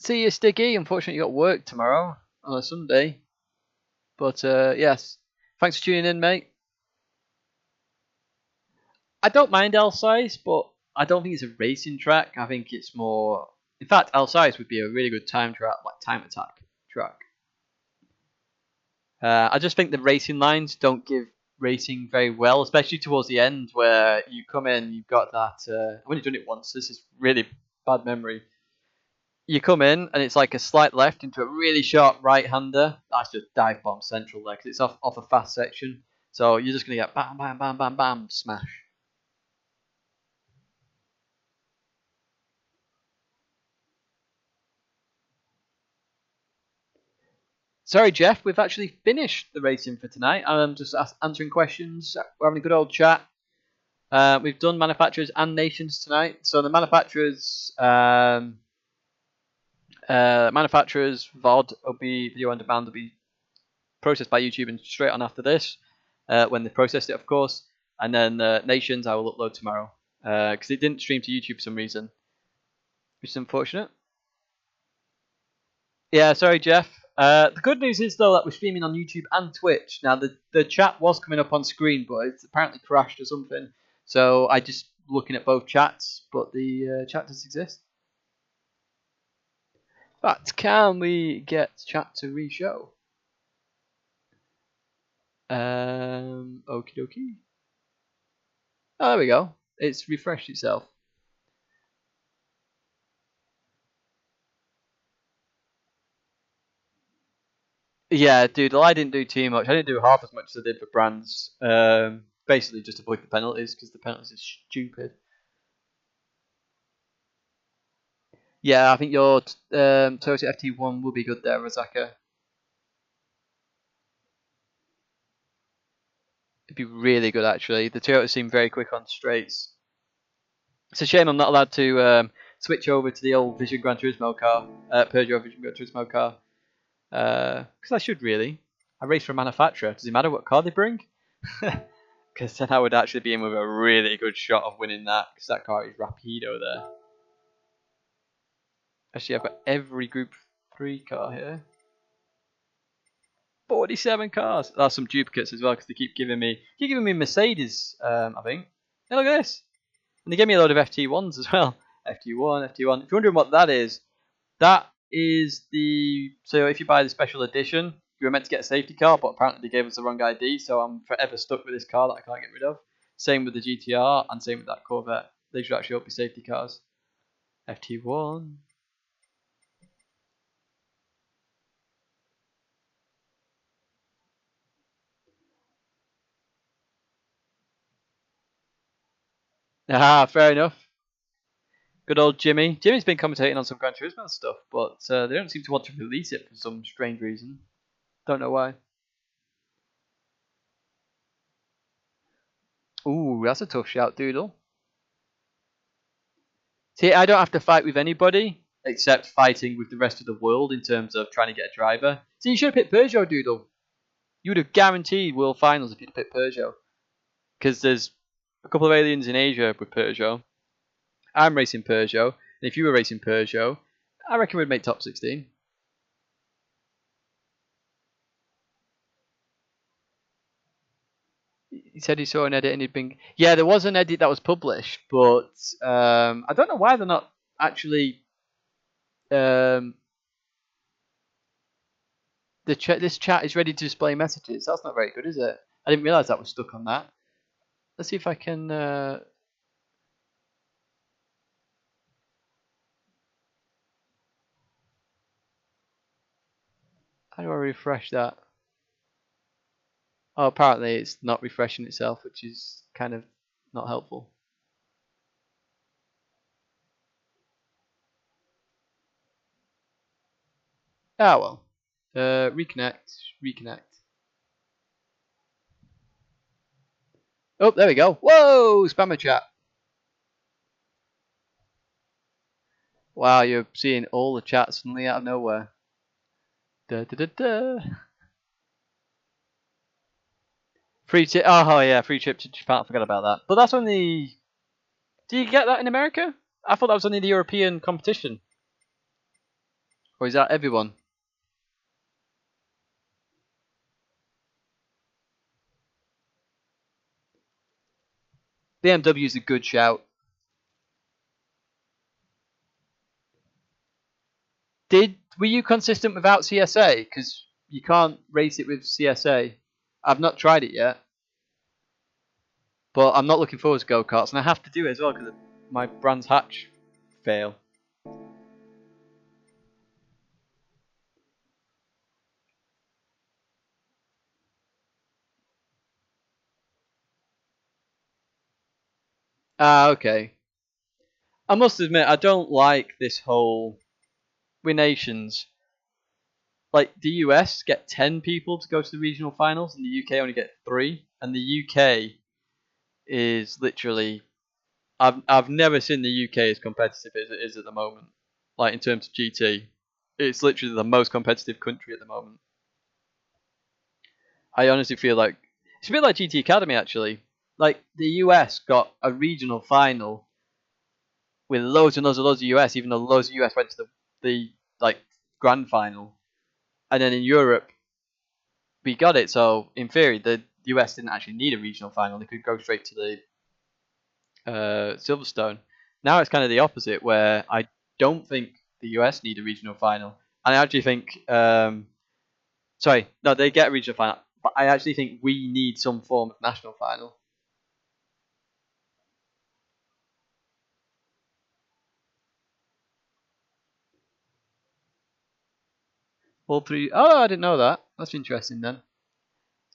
See you, Sticky. Unfortunately, you got work tomorrow on a Sunday. But yes, thanks for tuning in, mate. I don't mind Alsace, but I don't think it's a racing track. I think it's more. In fact, Alsace would be a really good time track, like time attack track. I just think the racing lines don't give racing very well, especially towards the end where you come in, you've got that. I've only done it once. This is really bad memory. You come in and it's like a slight left into a really sharp right-hander. That's just dive bomb central there because it's off a fast section. So you're just gonna get bam, bam, bam, bam, bam, smash. Sorry, Jeff, we've actually finished the racing for tonight. I'm just answering questions. We're having a good old chat. We've done manufacturers and nations tonight. So the manufacturers VOD will be video on demand will be processed by YouTube and straight on after this when they processed it, of course. And then nations I will upload tomorrow because it didn't stream to YouTube for some reason, which is unfortunate. Yeah, sorry, Jeff. The good news is though that we're streaming on YouTube and Twitch. Now the chat was coming up on screen, but it's apparently crashed or something. So I just looking at both chats, but the chat does exist. But can we get chat to re-show? Okie dokie. Oh, there we go. It's refreshed itself. Yeah, dude, well, I didn't do too much. I didn't do half as much as I did for brands. Basically, just avoid the penalties because the penalties are stupid. Yeah, I think your Toyota FT1 will be good there, Razaka. It'd be really good, actually. The Toyota seem very quick on straights. It's a shame I'm not allowed to switch over to the old Vision Gran Turismo car, Peugeot Vision Gran Turismo car. Because I should really. I race for a manufacturer. Does it matter what car they bring? Because then I would actually be in with a really good shot of winning that. Because that car is rapido there. Actually, I've got every Group 3 car here. 47 cars. That's some duplicates as well because they keep giving me Mercedes. I think. Hey, look at this. And they gave me a load of FT1s as well. FT1. If you're wondering what that is the. So if you buy the special edition, you were meant to get a safety car, but apparently they gave us the wrong ID, so I'm forever stuck with this car that I can't get rid of. Same with the GTR and same with that Corvette. They should actually all be safety cars. FT1. Ah, fair enough. Good old Jimmy. Jimmy's been commentating on some Gran Turismo stuff, but they don't seem to want to release it for some strange reason. Don't know why. Ooh, that's a tough shout, Doodle. See, I don't have to fight with anybody except fighting with the rest of the world in terms of trying to get a driver. See, you should have picked Peugeot, Doodle. You would have guaranteed World Finals if you'd picked Peugeot. Because there's a couple of aliens in Asia with Peugeot. I'm racing Peugeot. And if you were racing Peugeot, I reckon we'd make top 16. He said he saw an edit and he'd been... Yeah, there was an edit that was published, but I don't know why they're not actually... this chat is ready to display messages. That's not very good, is it? I didn't realise that was stuck on that. Let's see if I can... How do I refresh that? Oh, apparently it's not refreshing itself, which is kind of not helpful. Ah, well. Reconnect. Oh, there we go. Whoa, spammer chat. Wow, you're seeing all the chat suddenly out of nowhere. Da da da da. Free trip. Oh yeah, free trip to Japan. I forgot about that. But that's only. Do you get that in America? I thought that was only the European competition. Or is that everyone? BMW is a good shout. Were you consistent without CSA? Because you can't race it with CSA. I've not tried it yet. But I'm not looking forward to go-karts, and I have to do it as well because of my Brands Hatch fail. Ah, okay. I must admit, I don't like this whole... We nations... Like, the US get 10 people to go to the regional finals, and the UK only get 3. And the UK is literally... I've never seen the UK as competitive as it is at the moment. Like, in terms of GT. It's literally the most competitive country at the moment. I honestly feel like... It's a bit like GT Academy, actually. Like, the US got a regional final with loads and loads and loads of US, even though loads of US went to the like grand final. And then in Europe, we got it. So in theory, the US didn't actually need a regional final; they could go straight to the Silverstone. Now it's kind of the opposite, where I don't think the US need a regional final, and I actually think, sorry, no, they get a regional final, but I actually think we need some form of national final. All three. Oh, I didn't know that. That's interesting then.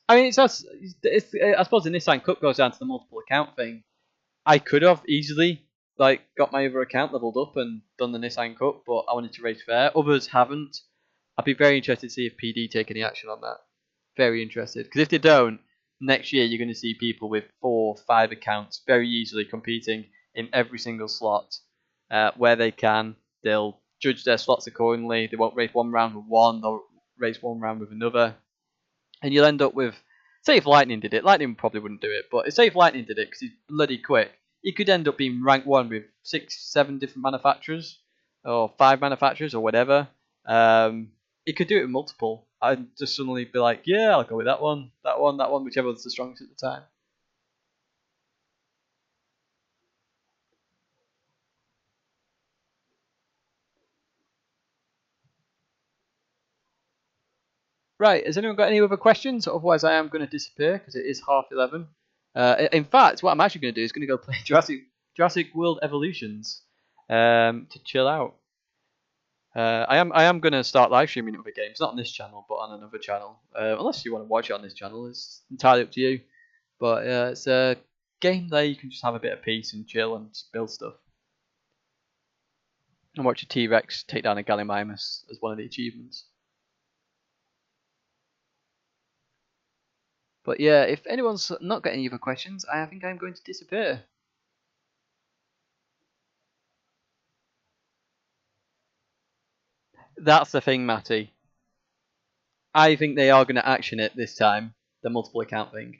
I mean, I suppose the Nissan Cup goes down to the multiple account thing. I could have easily got my other account leveled up and done the Nissan Cup, but I wanted to race fair. Others haven't. I'd be very interested to see if PD take any action on that. Very interested, because if they don't, next year you're going to see people with 4, 5 accounts very easily competing in every single slot where they can. They'll judge their slots accordingly. They won't race one round with one. They'll race one round with another. And you'll end up with, say if Lightning did it, Lightning probably wouldn't do it, but say if Lightning did it because he's bloody quick, he could end up being rank 1 with 6, 7 different manufacturers, or 5 manufacturers, or whatever. He could do it with multiple. I'd just suddenly be like, yeah, I'll go with that one, whichever was the strongest at the time. Right, has anyone got any other questions? Otherwise, I am going to disappear because it is 11:30. In fact, what I'm actually going to do is going to go play Jurassic World Evolutions to chill out. I am going to start live streaming other games, not on this channel, but on another channel. Unless you want to watch it on this channel, it's entirely up to you. But it's a game there you can just have a bit of peace and chill and build stuff. And watch a T-Rex take down a Gallimimus as one of the achievements. But yeah, if anyone's not got any other questions, I think I'm going to disappear. That's the thing, Matty. I think they are going to action it this time, the multiple account thing.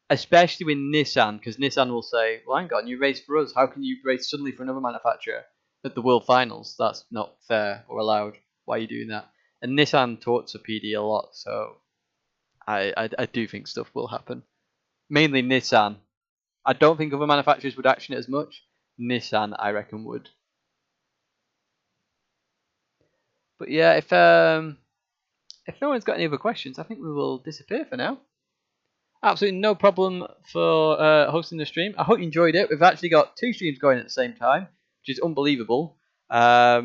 Especially with Nissan, because Nissan will say, well, hang on, you race for us. How can you race suddenly for another manufacturer at the World Finals? That's not fair or allowed. Why are you doing that? And Nissan talks to PD a lot, so I do think stuff will happen. Mainly Nissan. I don't think other manufacturers would action it as much. Nissan, I reckon, would. But yeah, if no one's got any other questions, I think we will disappear for now. Absolutely no problem for hosting the stream. I hope you enjoyed it. We've actually got 2 streams going at the same time, which is unbelievable. Got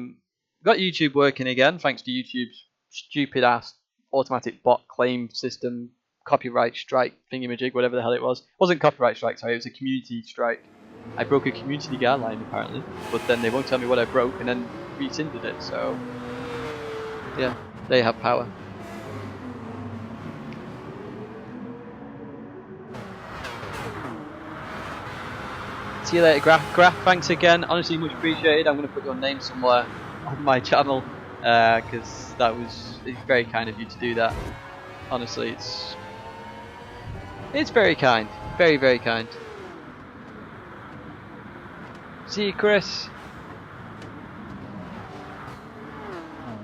YouTube working again, thanks to YouTube's stupid ass automatic bot claim system, copyright strike thingamajig, whatever the hell it was. It wasn't copyright strike, sorry, it was a community strike. I broke a community guideline apparently, but then they won't tell me what I broke and then rescinded it, so yeah, they have power. See you later, Graph. Thanks again. Honestly, much appreciated. I'm going to put your name somewhere on my channel because it's very kind of you to do that. Honestly, it's very kind. Very, very kind. See you, Chris.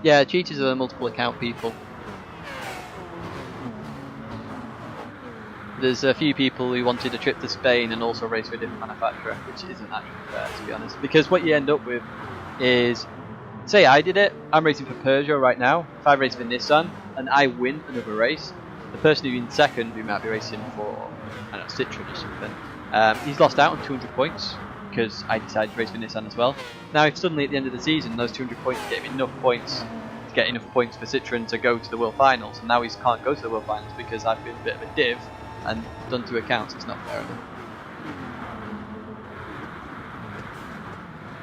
Yeah, cheaters are multiple account people. There's a few people who wanted a trip to Spain and also race for a different manufacturer, which isn't actually fair, to be honest. Because what you end up with is, say I did it, I'm racing for Peugeot right now. If I race for Nissan and I win another race, the person who's in second, who might be racing for, I don't know, Citroen or something, he's lost out on 200 points because I decided to race for Nissan as well. Now, if suddenly at the end of the season, those 200 points get him enough points to get enough points for Citroen to go to the World Finals, and now he can't go to the World Finals because I've been a bit of a div and done 2 accounts, it's not fair enough.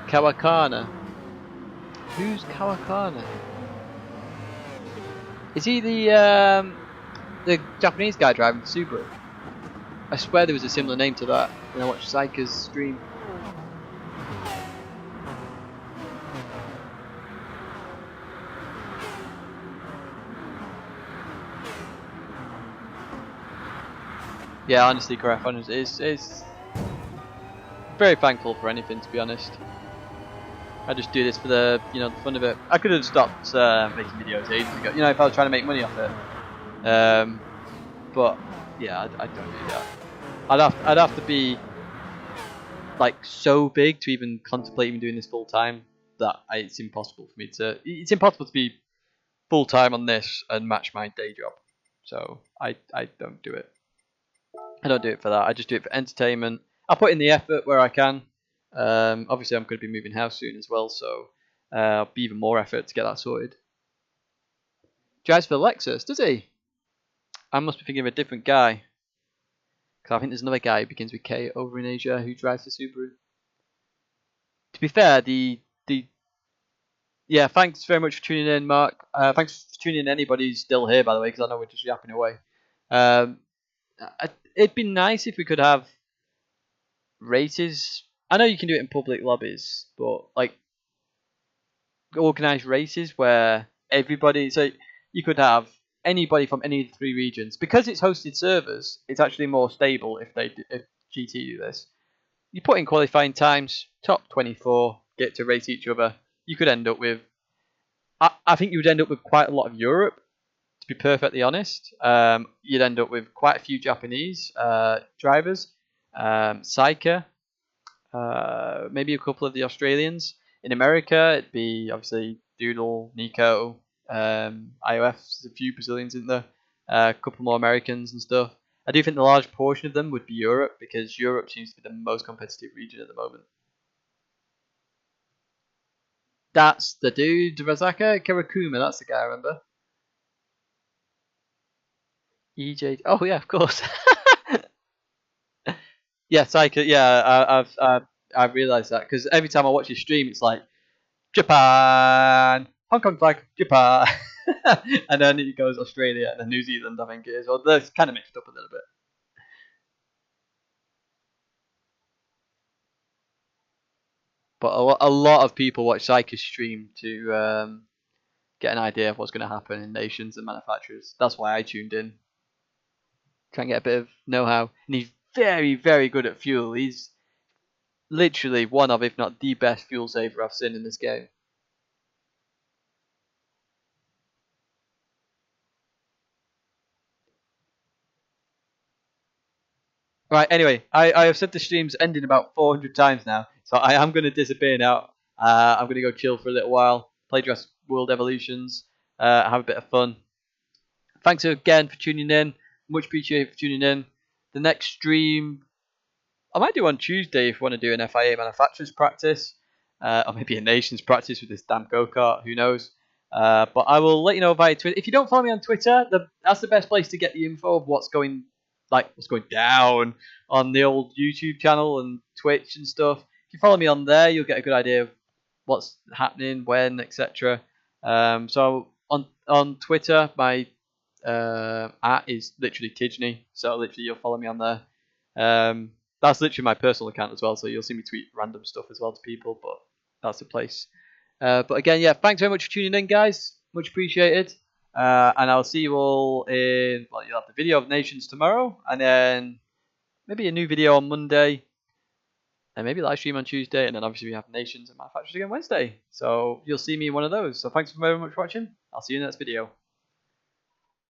Kawakana. Who's Kawakana? Is he the Japanese guy driving the Subaru? I swear there was a similar name to that when I watched Saika's stream. Yeah, honestly, Gr3 is very thankful for anything, to be honest. I just do this for the the fun of it. I could have stopped making videos ages ago, if I was trying to make money off it. But yeah, I don't do that. I'd have to be like so big to even contemplate even doing this full time that it's impossible for me to. It's impossible to be full time on this and match my day job. So I don't do it. I don't do it for that. I just do it for entertainment. I put in the effort where I can. Obviously, I'm going to be moving house soon as well, so I'll be even more effort to get that sorted. Drives for Lexus, does he? I must be thinking of a different guy. Because I think there's another guy who begins with K over in Asia who drives the Subaru. To be fair, yeah, thanks very much for tuning in, Mark. Thanks for tuning in, anybody who's still here, by the way, because I know we're just yapping away. It'd be nice if we could have races. I know you can do it in public lobbies, but like organized races where everybody, so you could have anybody from any of the 3 regions. Because it's hosted servers, it's actually more stable if GT do this. You put in qualifying times, top 24 get to race each other. You could end up with, I think you would end up with quite a lot of Europe, to be perfectly honest. You'd end up with quite a few Japanese drivers, Saika, maybe a couple of the Australians. In America, it'd be obviously Doodle, Nico, IOF, there's a few Brazilians in there, a couple more Americans and stuff. I do think the large portion of them would be Europe, because Europe seems to be the most competitive region at the moment. That's the dude, Razaka Karakuma, that's the guy I remember. EJ, oh yeah, of course. Yeah, Saika, yeah, I've realised that, because every time I watch his stream, it's like, Japan, Hong Kong flag, Japan, and then it goes Australia and then New Zealand, I think it is. Well, they're kind of mixed up a little bit. But a lot of people watch Saika's stream to get an idea of what's going to happen in nations and manufacturers. That's why I tuned in. Try and get a bit of know-how. And he's very, very good at fuel. He's literally one of, if not the best fuel saver I've seen in this game. Right, anyway, I have said the stream's ending about 400 times now, so I am going to disappear now. I'm going to go chill for a little while, play Jurassic World Evolutions, have a bit of fun. Thanks again for tuning in. Much appreciated for tuning in. The next stream, I might do on Tuesday if you want to do an FIA manufacturers practice, or maybe a nations practice with this damn go-kart, who knows. But I will let you know via Twitter. If you don't follow me on Twitter, that's the best place to get the info of what's going down on the old YouTube channel and Twitch and stuff. If you follow me on there, you'll get a good idea of what's happening, when, etc. So on Twitter, my at is literally Tidgney, so literally you'll follow me on there. That's literally my personal account as well, so you'll see me tweet random stuff as well to people, but that's the place. But again, yeah, thanks very much for tuning in, guys. Much appreciated. And I'll see you all in, well, you'll have the video of Nations tomorrow, and then maybe a new video on Monday. and maybe live stream on Tuesday, and then obviously we have Nations and Manufacturers again Wednesday. So you'll see me in one of those. So thanks very much for watching. I'll see you in the next video.